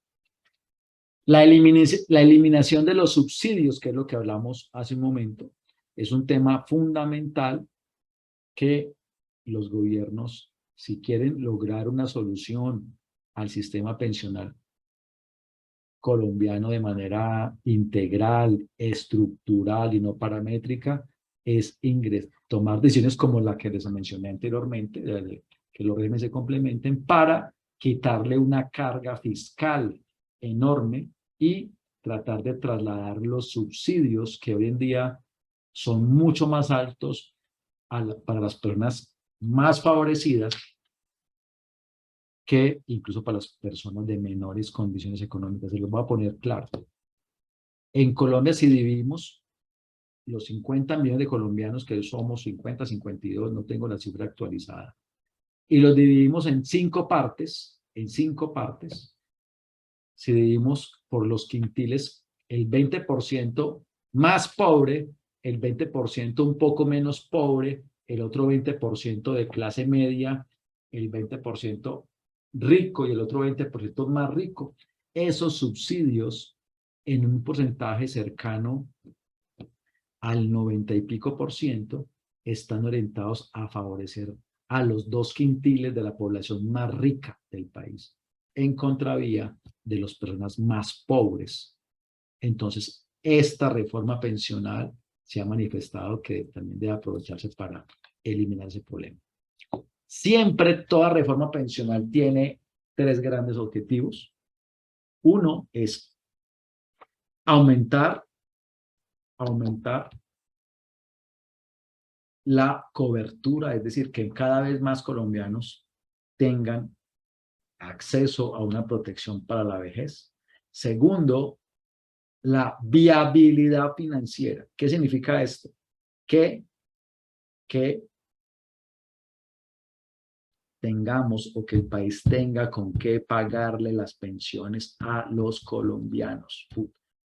[SPEAKER 1] La eliminación de los subsidios, que es lo que hablamos hace un momento, es un tema fundamental que los gobiernos, si quieren lograr una solución al sistema pensional colombiano de manera integral, estructural y no paramétrica, es tomar decisiones como la que les mencioné anteriormente, que los regímenes se complementen para quitarle una carga fiscal enorme y tratar de trasladar los subsidios que hoy en día son mucho más altos para las personas más favorecidas que incluso para las personas de menores condiciones económicas. Se los voy a poner claro. En Colombia, si dividimos los 50 millones de colombianos, que somos 50, 52, no tengo la cifra actualizada, y los dividimos en 5 partes, si dividimos por los quintiles, el 20% más pobre, el 20% un poco menos pobre, el otro 20% de clase media, el 20% rico y el otro 20% más rico. Esos subsidios en un porcentaje cercano al 90 y pico por ciento están orientados a favorecer a los 2 quintiles de la población más rica del país, en contravía de las personas más pobres. Entonces, esta reforma pensional se ha manifestado que también debe aprovecharse para eliminar ese problema. Siempre toda reforma pensional tiene 3 grandes objetivos. Uno es aumentar la cobertura, es decir, que cada vez más colombianos tengan acceso a una protección para la vejez. Segundo, la viabilidad financiera. ¿Qué significa esto? Que tengamos o que el país tenga con qué pagarle las pensiones a los colombianos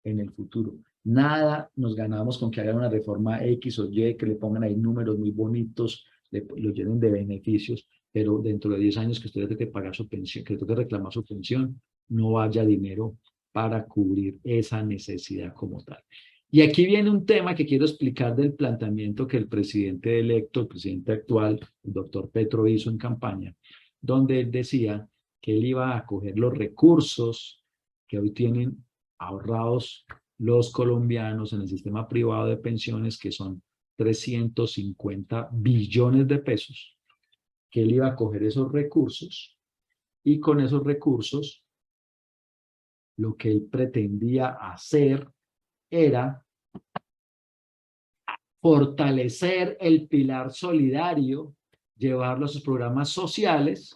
[SPEAKER 1] en el futuro. Nada nos ganamos con que hagan una reforma X o Y, que le pongan ahí números muy bonitos, lo llenen de beneficios, pero dentro de 10 años que usted tenga que pagar su pensión, que tenga que reclamar su pensión, no haya dinero para cubrir esa necesidad como tal. Y aquí viene un tema que quiero explicar del planteamiento que el presidente electo, el presidente actual, el doctor Petro, hizo en campaña, donde él decía que él iba a coger los recursos que hoy tienen ahorrados los colombianos en el sistema privado de pensiones, que son 350 billones de pesos, que él iba a coger esos recursos y con esos recursos lo que él pretendía hacer era fortalecer el pilar solidario, llevarlo a sus programas sociales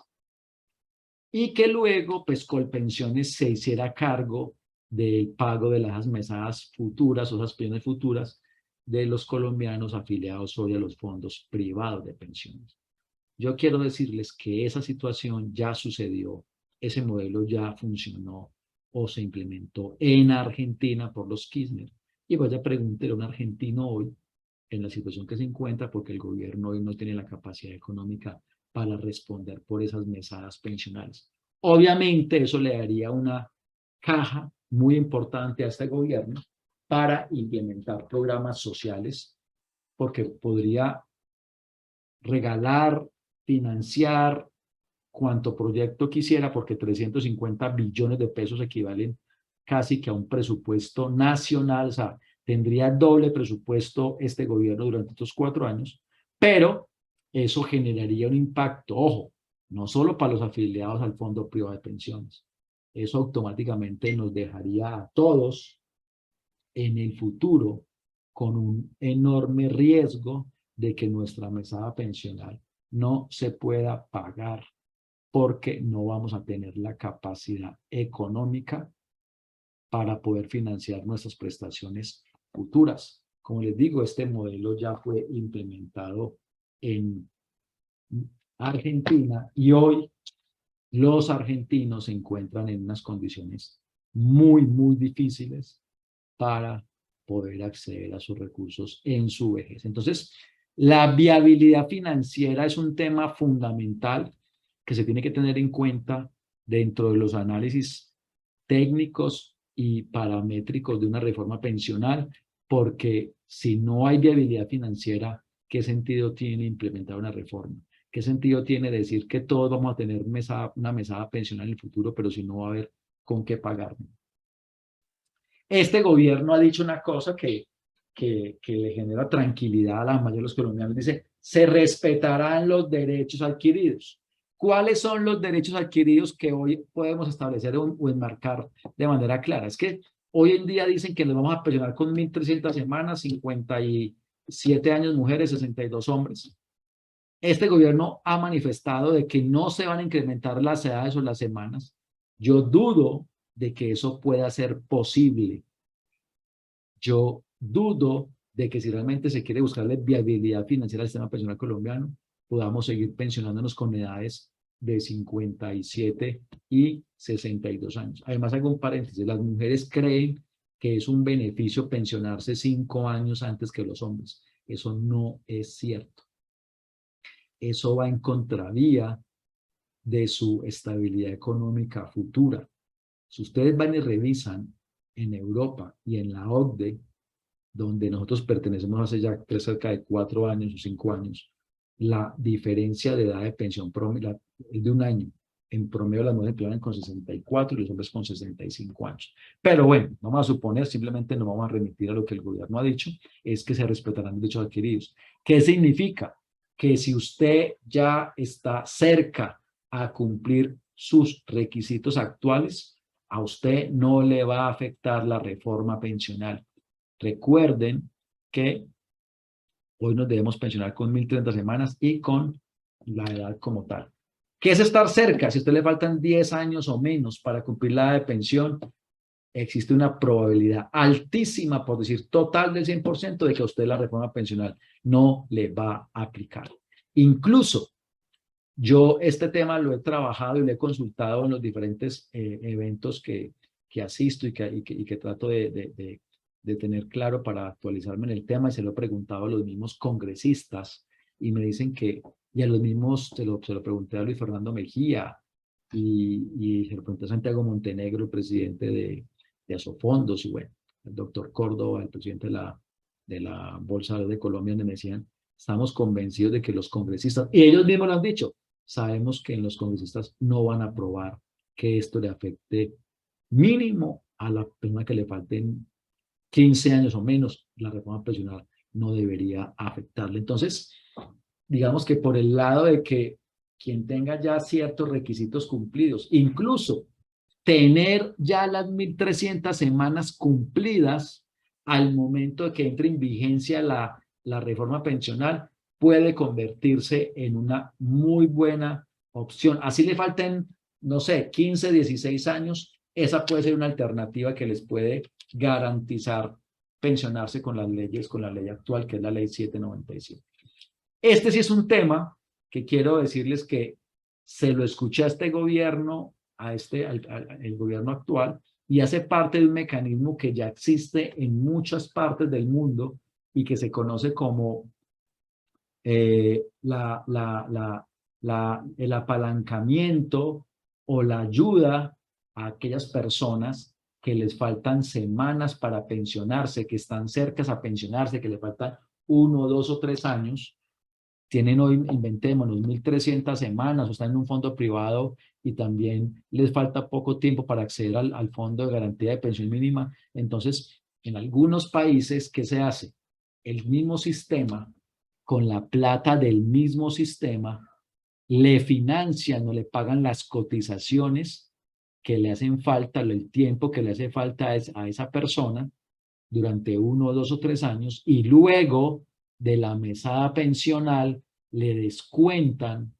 [SPEAKER 1] y que luego, pues, Colpensiones se hiciera cargo del pago de las mesadas futuras o esas pensiones futuras de los colombianos afiliados hoy a los fondos privados de pensiones. Yo quiero decirles que esa situación ya sucedió, ese modelo ya funcionó o se implementó en Argentina por los Kirchner. Y vaya a preguntarle a un argentino hoy en la situación que se encuentra porque el gobierno hoy no tiene la capacidad económica para responder por esas mesadas pensionales. Obviamente eso le daría una caja muy importante a este gobierno para implementar programas sociales porque podría regalar, financiar cuanto proyecto quisiera porque 350 billones de pesos equivalen casi que a un presupuesto nacional, o sea, tendría doble presupuesto este gobierno durante estos 4 años, pero eso generaría un impacto, ojo, no solo para los afiliados al Fondo Privado de Pensiones, eso automáticamente nos dejaría a todos en el futuro con un enorme riesgo de que nuestra mesada pensional no se pueda pagar porque no vamos a tener la capacidad económica para poder financiar nuestras prestaciones futuras. Como les digo, este modelo ya fue implementado en Argentina y hoy los argentinos se encuentran en unas condiciones muy, muy difíciles para poder acceder a sus recursos en su vejez. Entonces, la viabilidad financiera es un tema fundamental que se tiene que tener en cuenta dentro de los análisis técnicos y paramétricos de una reforma pensional, porque si no hay viabilidad financiera, ¿qué sentido tiene implementar una reforma? ¿Qué sentido tiene decir que todos vamos a tener una mesada pensional en el futuro, pero si no va a haber con qué pagar? Este gobierno ha dicho una cosa que le genera tranquilidad a la mayoría de los colombianos. Dice, se respetarán los derechos adquiridos. ¿Cuáles son los derechos adquiridos que hoy podemos establecer o enmarcar de manera clara? Es que hoy en día dicen que nos vamos a pensionar con 1.300 semanas, 57 años mujeres, 62 hombres. Este gobierno ha manifestado de que no se van a incrementar las edades o las semanas. Yo dudo de que eso pueda ser posible. Yo dudo de que si realmente se quiere buscarle viabilidad financiera al sistema pensional colombiano, podamos seguir pensionándonos con edades de 57 y 62 años. Además, hago un paréntesis, las mujeres creen que es un beneficio pensionarse 5 años antes que los hombres. Eso no es cierto. Eso va en contravía de su estabilidad económica futura. Si ustedes van y revisan en Europa y en la OCDE, donde nosotros pertenecemos hace ya cerca de 4 años o 5 años, la diferencia de edad de pensión promedio es de un año. En promedio las mujeres empiezan con 64 y los hombres con 65 años. Pero bueno, vamos a suponer, simplemente nos vamos a remitir a lo que el gobierno ha dicho, es que se respetarán los derechos adquiridos. ¿Qué significa? Que si usted ya está cerca a cumplir sus requisitos actuales, a usted no le va a afectar la reforma pensional. Recuerden que hoy nos debemos pensionar con 1.030 semanas y con la edad como tal. ¿Qué es estar cerca? Si a usted le faltan 10 años o menos para cumplir la edad de pensión, existe una probabilidad altísima, por decir total del 100%, de que a usted la reforma pensional no le va a aplicar. Incluso yo este tema lo he trabajado y lo he consultado en los diferentes eventos que asisto y que trato de tener claro para actualizarme en el tema, y se lo he preguntado a los mismos congresistas y me dicen que, y a los mismos, se lo pregunté a Luis Fernando Mejía y se lo pregunté a Santiago Montenegro, el presidente de Asofondos, y bueno, el doctor Córdoba, el presidente de la Bolsa de Colombia, donde me decían, estamos convencidos de que los congresistas, y ellos mismos lo han dicho, sabemos que los congresistas no van a aprobar que esto le afecte mínimo a la persona que le falten 15 años o menos. La reforma pensional no debería afectarle. Entonces, digamos que por el lado de que quien tenga ya ciertos requisitos cumplidos, incluso tener ya las 1.300 semanas cumplidas al momento de que entre en vigencia la reforma pensional, puede convertirse en una muy buena opción. Así le falten, no sé, 15, 16 años, esa puede ser una alternativa que les puede garantizar pensionarse con las leyes, con la ley actual, que es la ley 797. Este sí es un tema que quiero decirles que se lo escuché a este gobierno, al gobierno actual, y hace parte de un mecanismo que ya existe en muchas partes del mundo y que se conoce como el apalancamiento o la ayuda a aquellas personas que les faltan semanas para pensionarse, que están cercas a pensionarse, que les faltan 1, 2 o 3 años. Tienen hoy, inventémonos, 1.300 semanas o están en un fondo privado y también les falta poco tiempo para acceder al fondo de garantía de pensión mínima. Entonces, en algunos países, ¿qué se hace? El mismo sistema, con la plata del mismo sistema, le financian o le pagan las cotizaciones que le hacen falta, el tiempo que le hace falta a esa persona durante 1, 2 o 3 años, y luego de la mesada pensional le descuentan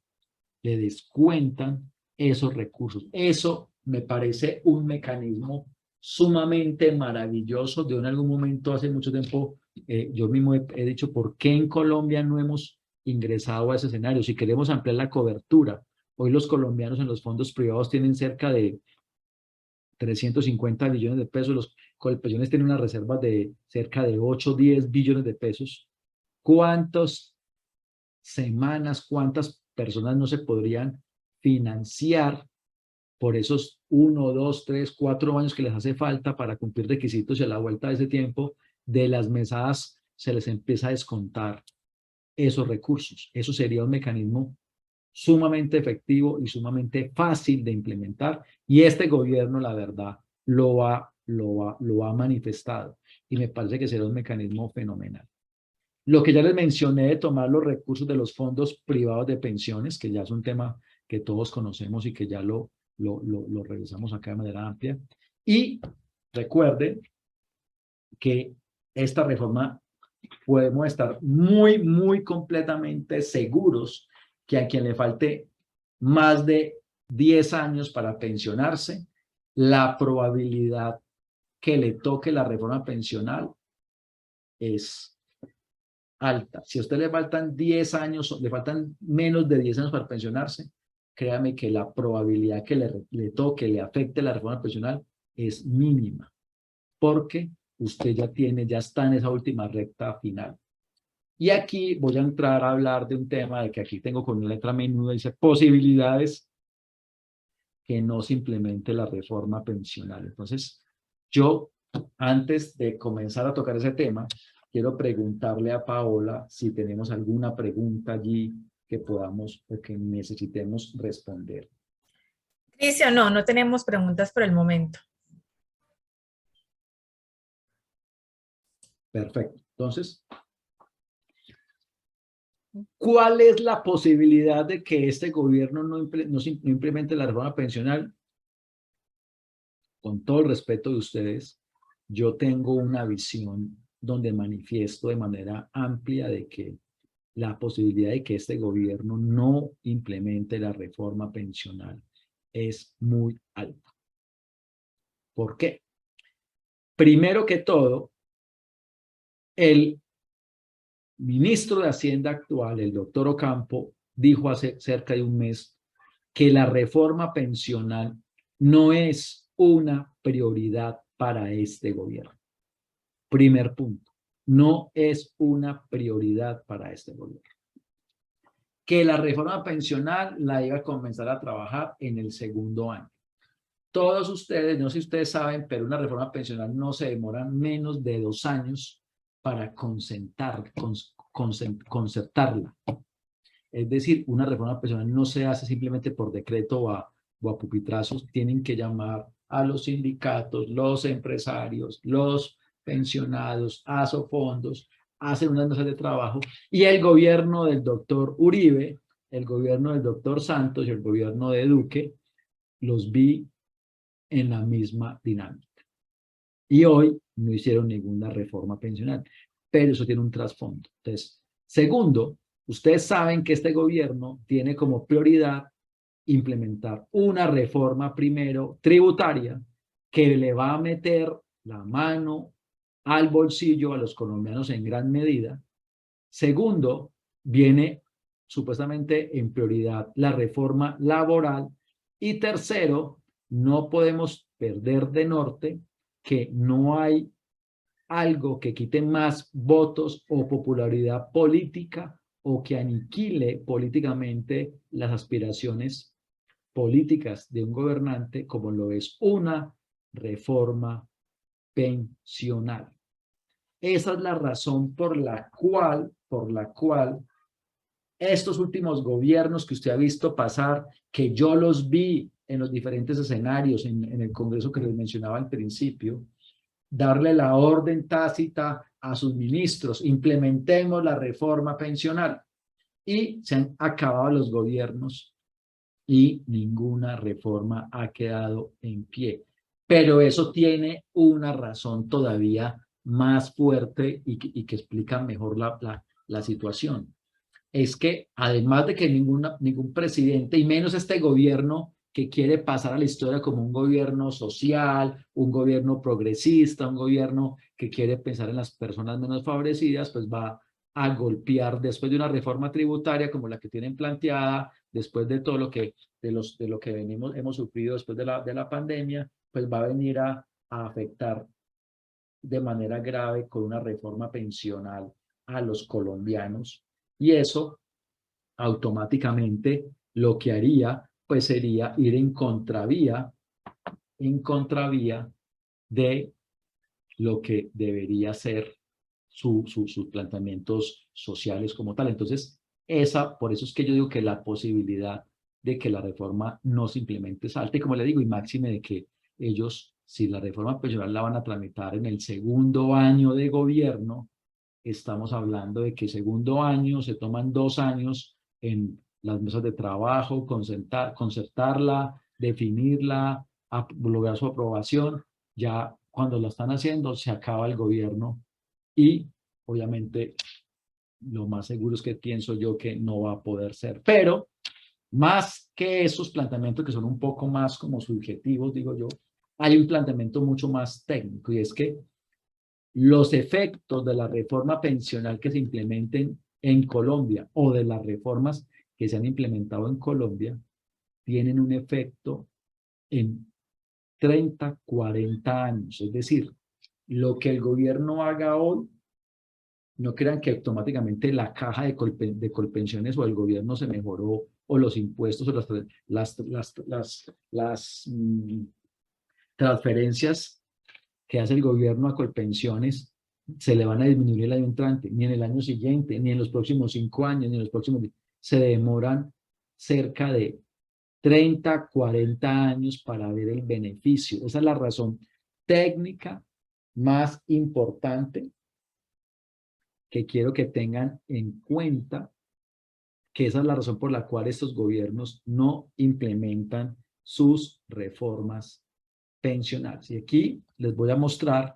[SPEAKER 1] esos recursos. Eso me parece un mecanismo sumamente maravilloso. De en algún momento, hace mucho tiempo, yo mismo he dicho, ¿por qué en Colombia no hemos ingresado a ese escenario? Si queremos ampliar la cobertura, hoy los colombianos en los fondos privados tienen cerca de 350 billones de pesos, los colpensiones tienen unas reservas de cerca de 8, 10 billones de pesos. ¿Cuántas semanas, cuántas personas no se podrían financiar por esos 1, 2, 3, 4 años que les hace falta para cumplir requisitos y a la vuelta de ese tiempo, de las mesadas se les empieza a descontar esos recursos. Eso sería un mecanismo sumamente efectivo y sumamente fácil de implementar, y este gobierno, la verdad, lo ha manifestado, y me parece que será un mecanismo fenomenal. Lo que ya les mencioné de tomar los recursos de los fondos privados de pensiones, que ya es un tema que todos conocemos y que ya lo revisamos acá de manera amplia. Y recuerden que esta reforma podemos estar muy completamente seguros que a quien le falte más de 10 años para pensionarse, la probabilidad que le toque la reforma pensional es alta. Si a usted le faltan 10 años, le faltan menos de 10 años para pensionarse, créame que la probabilidad que le toque, le afecte la reforma pensional es mínima, porque usted ya está en esa última recta final. Y aquí voy a entrar a hablar de un tema de que aquí tengo con una letra menuda, dice posibilidades que no se implemente la reforma pensional. Entonces, yo, antes de comenzar a tocar ese tema, quiero preguntarle a Paola si tenemos alguna pregunta allí que podamos o que necesitemos responder.
[SPEAKER 2] Cristian, no tenemos preguntas por el momento.
[SPEAKER 1] Perfecto. Entonces, ¿cuál es la posibilidad de que este gobierno no implemente la reforma pensional? Con todo el respeto de ustedes, yo tengo una visión donde manifiesto de manera amplia de que la posibilidad de que este gobierno no implemente la reforma pensional es muy alta. ¿Por qué? Primero que todo, el ministro de Hacienda actual, el doctor Ocampo, dijo hace cerca de un mes que la reforma pensional no es una prioridad para este gobierno. Primer punto, no es una prioridad para este gobierno. Que la reforma pensional la iba a comenzar a trabajar en el segundo año. Todos ustedes, no sé si ustedes saben, pero una reforma pensional no se demora menos de 2 años para concertarla. Es decir, una reforma pensional no se hace simplemente por decreto o a pupitrazos. Tienen que llamar a los sindicatos, los empresarios, los pensionados, asofondos, hacen unas mesas de trabajo, y el gobierno del doctor Uribe, el gobierno del doctor Santos y el gobierno de Duque, los vi en la misma dinámica. Y hoy no hicieron ninguna reforma pensional, pero eso tiene un trasfondo. Entonces, segundo, ustedes saben que este gobierno tiene como prioridad implementar una reforma, primero, tributaria, que le va a meter la mano al bolsillo a los colombianos en gran medida. Segundo, viene supuestamente en prioridad la reforma laboral. Y tercero, no podemos perder de norte que no hay algo que quite más votos o popularidad política o que aniquile políticamente las aspiraciones políticas de un gobernante como lo es una reforma pensional. Esa es la razón por la cual estos últimos gobiernos que usted ha visto pasar, que yo los vi en los diferentes escenarios, en el Congreso que les mencionaba al principio, darle la orden tácita a sus ministros, implementemos la reforma pensional, y se han acabado los gobiernos y ninguna reforma ha quedado en pie. Pero eso tiene una razón todavía más fuerte y que explica mejor la situación. Es que además de que ningún presidente, y menos este gobierno que quiere pasar a la historia como un gobierno social, un gobierno progresista, un gobierno que quiere pensar en las personas menos favorecidas, pues va a golpear después de una reforma tributaria como la que tienen planteada, después de todo lo que, de lo que hemos sufrido después de la pandemia, pues va a venir a afectar de manera grave con una reforma pensional a los colombianos. Y eso automáticamente lo que haría pues sería ir en contravía de lo que debería ser sus planteamientos sociales como tal. Entonces, por eso es que yo digo que la posibilidad de que la reforma no simplemente salte, como le digo, y máxime de que ellos, si la reforma pensional la van a tramitar en el segundo año de gobierno, estamos hablando de que segundo año se toman 2 años en las mesas de trabajo, concertarla, definirla, lograr su aprobación. Ya cuando la están haciendo, se acaba el gobierno y obviamente lo más seguro es que pienso yo que no va a poder ser. Pero más que esos planteamientos que son un poco más como subjetivos, digo yo, hay un planteamiento mucho más técnico y es que los efectos de la reforma pensional que se implementen en Colombia o de las reformas que se han implementado en Colombia tienen un efecto en 30, 40 años. Es decir, lo que el gobierno haga hoy, no crean que automáticamente la caja de Colpensiones o el gobierno se mejoró o los impuestos o las transferencias que hace el gobierno a Colpensiones se le van a disminuir el año entrante, ni en el año siguiente, ni en los próximos 5 años, ni en los próximos 10. Se demoran cerca de 30, 40 años para ver el beneficio. Esa es la razón técnica más importante que quiero que tengan en cuenta, que esa es la razón por la cual estos gobiernos no implementan sus reformas pensionales. Y aquí les voy a mostrar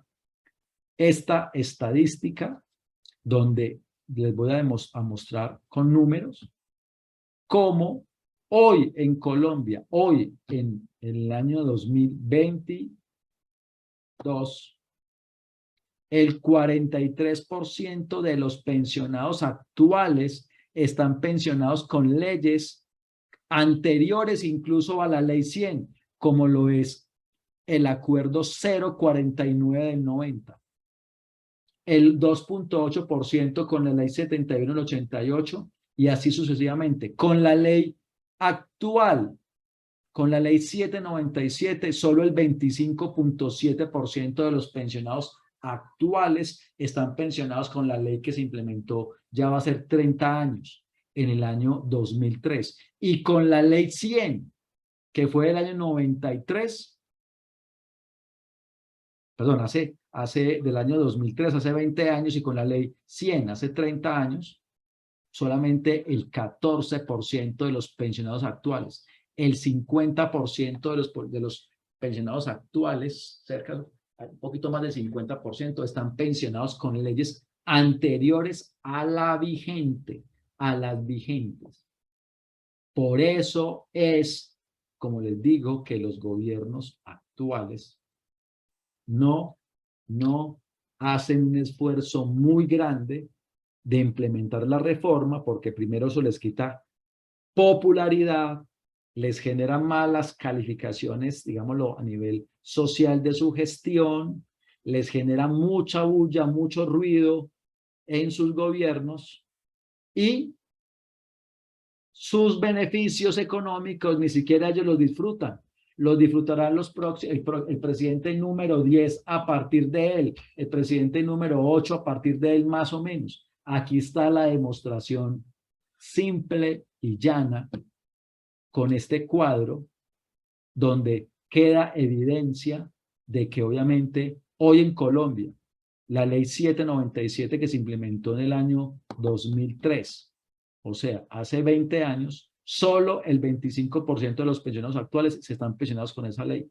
[SPEAKER 1] esta estadística donde les voy a mostrar con números cómo hoy en Colombia, hoy en el año 2022, el 43% de los pensionados actuales están pensionados con leyes anteriores incluso a la ley 100, como lo es el acuerdo 049 del 90. El 2.8% con la ley 71 del 88 y así sucesivamente. Con la ley actual, con la ley 797, solo el 25.7% de los pensionados actuales están pensionados con la ley que se implementó, ya va a ser 30 años, en el año 2003. Y con la ley 100, que fue del año 93, perdón, hace del año 2003, hace 20 años, y con la ley 100, hace 30 años, solamente el 14% de los pensionados actuales, el 50% de los pensionados actuales, cerca, un poquito más del 50%, están pensionados con leyes anteriores a la vigente, a las vigentes. Por eso es, como les digo, que los gobiernos actuales no hacen un esfuerzo muy grande de implementar la reforma, porque primero eso les quita popularidad, les genera malas calificaciones, digámoslo, a nivel social de su gestión, les genera mucha bulla, mucho ruido en sus gobiernos y sus beneficios económicos ni siquiera ellos los disfrutan. Los disfrutarán el presidente número 10 a partir de él, el presidente número 8 a partir de él, más o menos. Aquí está la demostración simple y llana con este cuadro, donde queda evidencia de que obviamente hoy en Colombia, la ley 797 que se implementó en el año 2003, o sea, hace 20 años, solo el 25% de los pensionados actuales se están pensionados con esa ley.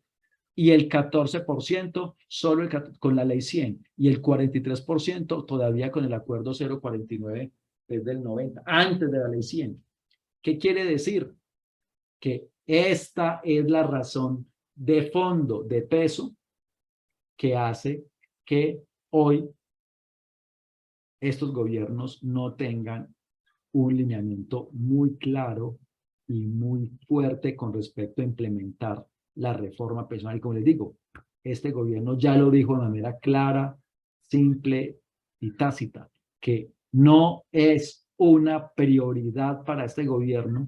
[SPEAKER 1] Y el 14% solo con la ley 100 y el 43% todavía con el acuerdo 049 desde el 90, antes de la ley 100. ¿Qué quiere decir? Que esta es la razón de fondo, de peso, que hace que hoy estos gobiernos no tengan un lineamiento muy claro y muy fuerte con respecto a implementar la reforma pensional. Y como les digo, este gobierno ya lo dijo de manera clara, simple y tácita, que no es una prioridad para este gobierno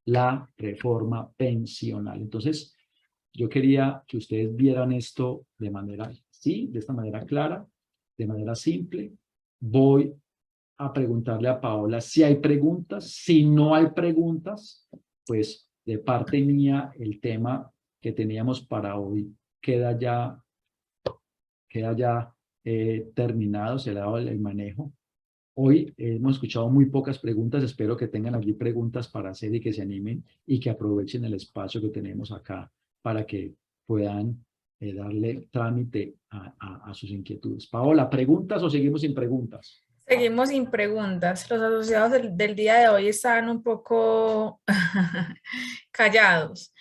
[SPEAKER 1] la reforma pensional. Entonces, yo quería que ustedes vieran esto de manera, sí, de esta manera clara, de manera simple. Voy a preguntarle a Paola si hay preguntas. Si no hay preguntas, pues de parte mía el tema que teníamos para hoy queda ya terminado, se le ha dado el manejo. Hoy hemos escuchado muy pocas preguntas, espero que tengan allí preguntas para hacer y que se animen y que aprovechen el espacio que tenemos acá para que puedan darle trámite a sus inquietudes. Paola, ¿preguntas o seguimos sin preguntas?
[SPEAKER 2] Seguimos sin preguntas. Los asociados del día de hoy están un poco callados.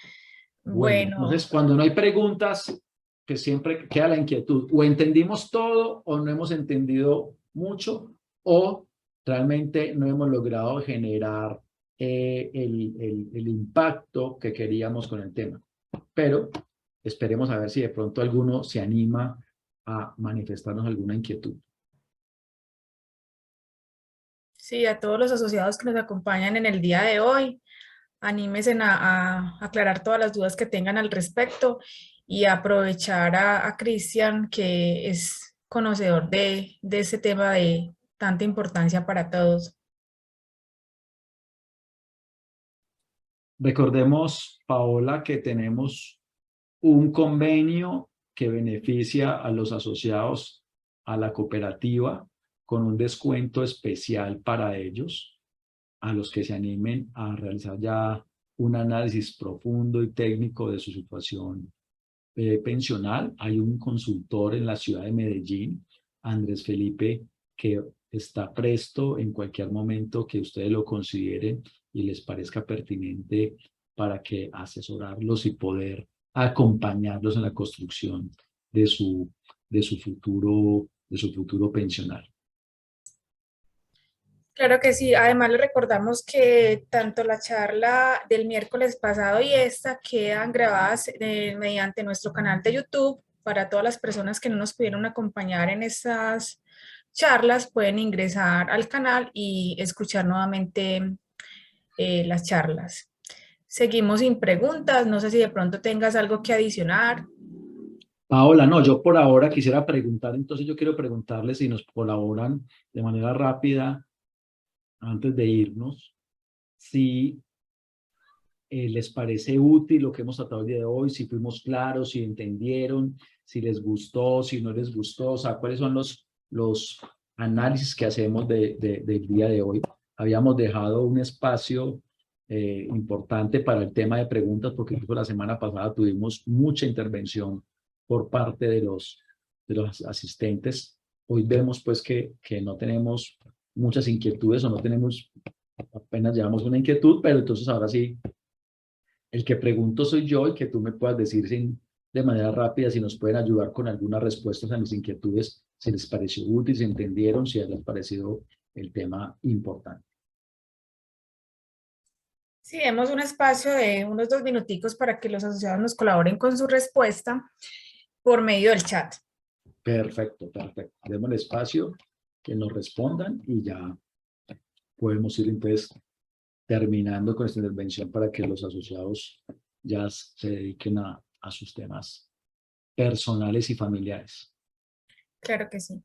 [SPEAKER 1] Bueno,
[SPEAKER 2] Bueno,
[SPEAKER 1] entonces cuando no hay preguntas, que siempre queda la inquietud. O entendimos todo o no hemos entendido mucho o realmente no hemos logrado generar el impacto que queríamos con el tema. Pero esperemos a ver si de pronto alguno se anima a manifestarnos alguna inquietud.
[SPEAKER 2] sí, a todos los asociados que nos acompañan en el día de hoy, anímense a aclarar todas las dudas que tengan al respecto y aprovechar a Cristian, que es conocedor de este tema de tanta importancia para todos.
[SPEAKER 1] Recordemos, Paola, que tenemos un convenio que beneficia a los asociados a la cooperativa con un descuento especial para ellos, a los que se animen a realizar ya un análisis profundo y técnico de su situación pensional. Hay un consultor en la ciudad de Medellín, Andrés Felipe, que está presto en cualquier momento que ustedes lo consideren y les parezca pertinente para que asesorarlos y poder acompañarlos en la construcción de su futuro pensional.
[SPEAKER 2] Claro que sí, además le recordamos que tanto la charla del miércoles pasado y esta quedan grabadas mediante nuestro canal de YouTube. Para todas las personas que no nos pudieron acompañar en estas charlas, pueden ingresar al canal y escuchar nuevamente las charlas. Seguimos sin preguntas, no sé si de pronto tengas algo que adicionar.
[SPEAKER 1] Paola, no, yo por ahora quisiera preguntar, entonces yo quiero preguntarles si nos colaboran de manera rápida antes de irnos, si les parece útil lo que hemos tratado el día de hoy, si fuimos claros, si entendieron, si les gustó, si no les gustó, o sea, cuáles son los análisis que hacemos del día de hoy. Habíamos dejado un espacio importante para el tema de preguntas, porque incluso la semana pasada tuvimos mucha intervención por parte de los asistentes. Hoy vemos pues que no tenemos muchas inquietudes o no tenemos, apenas llevamos una inquietud, pero entonces ahora sí el que pregunto soy yo y que tú me puedas decir de manera rápida si nos pueden ayudar con algunas respuestas a mis inquietudes, si les pareció útil, si entendieron, si les ha parecido el tema importante.
[SPEAKER 2] Sí, demos un espacio de unos 2 minuticos para que los asociados nos colaboren con su respuesta por medio del chat.
[SPEAKER 1] Perfecto, perfecto. Demos el espacio, que nos respondan y ya podemos ir entonces terminando con esta intervención para que los asociados ya se dediquen a sus temas personales y familiares.
[SPEAKER 2] Claro que sí.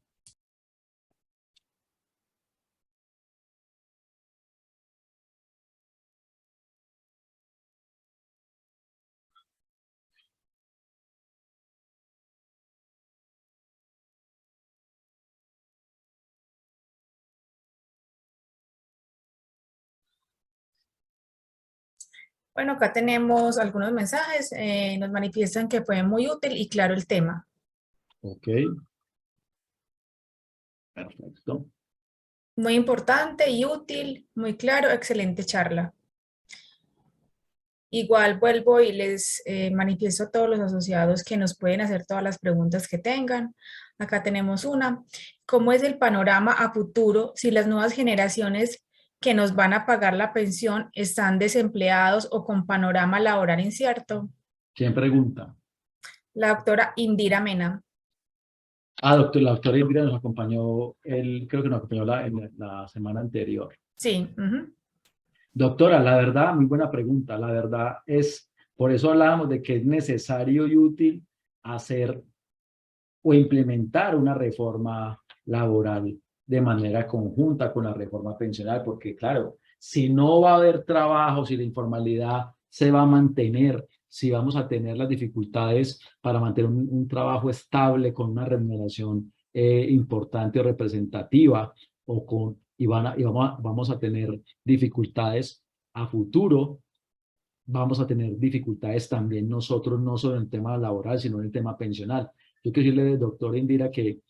[SPEAKER 2] Bueno, acá tenemos algunos mensajes. Nos manifiestan que fue muy útil y claro el tema.
[SPEAKER 1] Ok, perfecto.
[SPEAKER 2] Muy importante y útil, muy claro, excelente charla. Igual vuelvo y les manifiesto a todos los asociados que nos pueden hacer todas las preguntas que tengan. Acá tenemos una. ¿Cómo es el panorama a futuro si las nuevas generaciones que nos van a pagar la pensión están desempleados o con panorama laboral incierto?
[SPEAKER 1] ¿Quién pregunta?
[SPEAKER 2] La doctora Indira Mena.
[SPEAKER 1] La doctora Indira nos acompañó, creo que nos acompañó la semana anterior.
[SPEAKER 2] Sí. Ujú.
[SPEAKER 1] Doctora, la verdad, muy buena pregunta. La verdad es, por eso hablábamos de que es necesario y útil hacer o implementar una reforma laboral de manera conjunta con la reforma pensional, porque claro, si no va a haber trabajo, si la informalidad se va a mantener, si vamos a tener las dificultades para mantener un trabajo estable con una remuneración importante o representativa, vamos a tener dificultades a futuro, vamos a tener dificultades también nosotros, no solo en el tema laboral, sino en el tema pensional. Yo quiero decirle, doctor Indira, que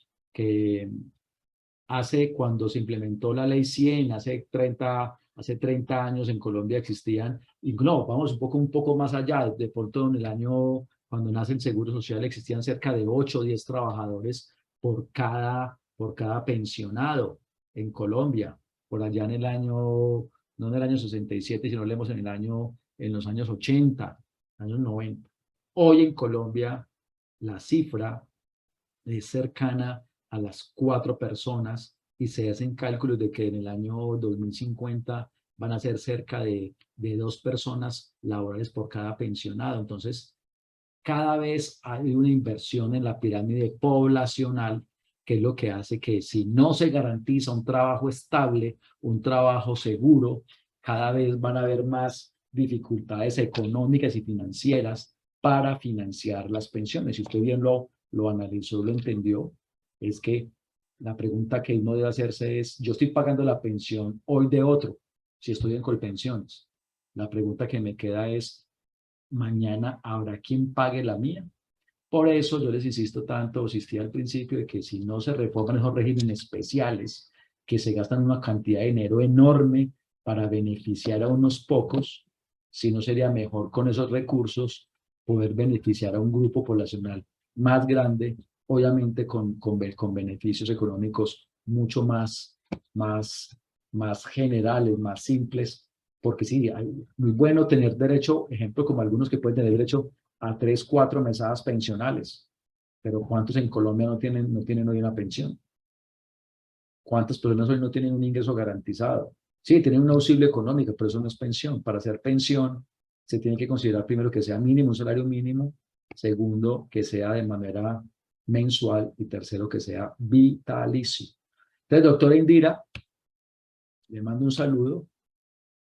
[SPEAKER 1] cuando se implementó la ley 100, hace 30 años en Colombia existían, y no, vamos un poco más allá, de pronto en el año, cuando nace el Seguro Social, existían cerca de 8 o 10 trabajadores por cada pensionado en Colombia, por allá en el año, no en el año 67, sino leemos en los años 80, años 90. Hoy en Colombia la cifra es cercana a las 4 personas y se hacen cálculos de que en el año 2050 van a ser cerca de 2 personas laborales por cada pensionado. Entonces, cada vez hay una inversión en la pirámide poblacional, que es lo que hace que si no se garantiza un trabajo estable, un trabajo seguro, cada vez van a haber más dificultades económicas y financieras para financiar las pensiones. Si usted bien lo analizó, lo entendió, es que la pregunta que uno debe hacerse es, yo estoy pagando la pensión hoy de otro, si estoy en Colpensiones. La pregunta que me queda es, mañana habrá quien pague la mía. Por eso yo les insisto tanto, insistí al principio, de que si no se reforman esos regímenes especiales, que se gastan una cantidad de dinero enorme para beneficiar a unos pocos, si no sería mejor con esos recursos poder beneficiar a un grupo poblacional más grande, obviamente con beneficios económicos mucho más, más generales, más simples, porque sí, muy bueno tener derecho, ejemplo, como algunos que pueden tener derecho a 3, 4 mesadas pensionales, pero ¿cuántos en Colombia no tienen hoy una pensión? ¿Cuántas personas hoy no tienen un ingreso garantizado? Sí, tienen un auxilio económico, pero eso no es pensión. Para hacer pensión se tiene que considerar primero que sea mínimo, un salario mínimo, segundo, que sea de manera mensual y tercero, que sea vitalicio. Entonces, doctora Indira, le mando un saludo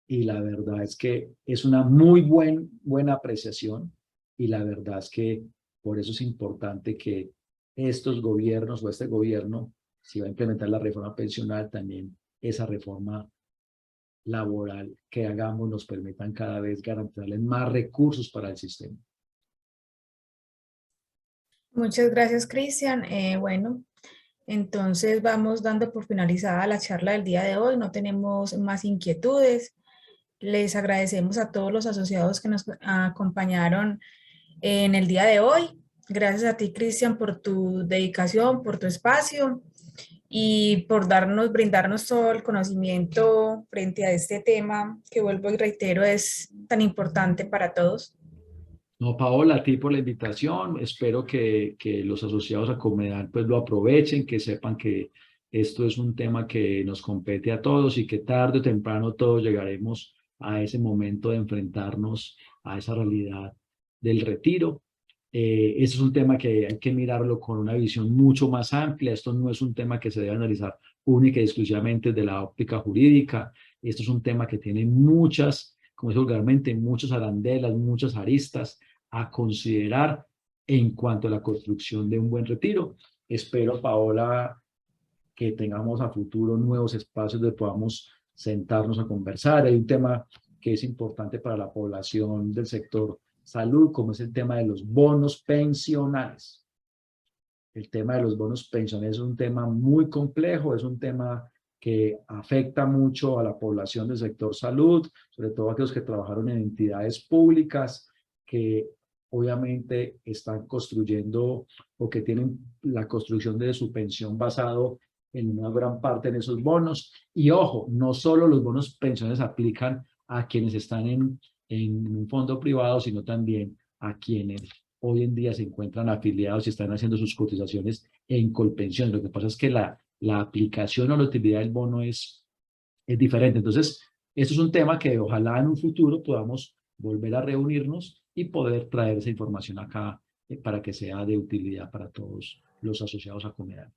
[SPEAKER 1] y la verdad es que es una muy buena apreciación y la verdad es que por eso es importante que estos gobiernos o este gobierno, si va a implementar la reforma pensional, también esa reforma laboral que hagamos nos permitan cada vez garantizarles más recursos para el sistema.
[SPEAKER 2] Muchas gracias, Cristian. Bueno, entonces vamos dando por finalizada la charla del día de hoy. No tenemos más inquietudes. Les agradecemos a todos los asociados que nos acompañaron en el día de hoy. Gracias a ti, Cristian, por tu dedicación, por tu espacio y por brindarnos todo el conocimiento frente a este tema que vuelvo y reitero es tan importante para todos.
[SPEAKER 1] No, Paola, a ti por la invitación. Espero que los asociados a Comedal pues lo aprovechen, que sepan que esto es un tema que nos compete a todos y que tarde o temprano todos llegaremos a ese momento de enfrentarnos a esa realidad del retiro. Este es un tema que hay que mirarlo con una visión mucho más amplia. Esto no es un tema que se debe analizar única y exclusivamente desde la óptica jurídica. Esto es un tema que tiene muchas, como es vulgarmente, muchas arandelas, muchas aristas a considerar en cuanto a la construcción de un buen retiro. Espero, Paola, que tengamos a futuro nuevos espacios donde podamos sentarnos a conversar. Hay un tema que es importante para la población del sector salud, como es el tema de los bonos pensionales. El tema de los bonos pensionales es un tema muy complejo, es un tema que afecta mucho a la población del sector salud, sobre todo a aquellos que trabajaron en entidades públicas, que obviamente están construyendo o que tienen la construcción de su pensión basado en una gran parte en esos bonos. Y ojo, no solo los bonos pensiones aplican a quienes están en un fondo privado, sino también a quienes hoy en día se encuentran afiliados y están haciendo sus cotizaciones en Colpensión. Lo que pasa es que la aplicación o la utilidad del bono es diferente. Entonces, Esto es un tema que ojalá en un futuro podamos volver a reunirnos y poder traer esa información acá para que sea de utilidad para todos los asociados a Comedal.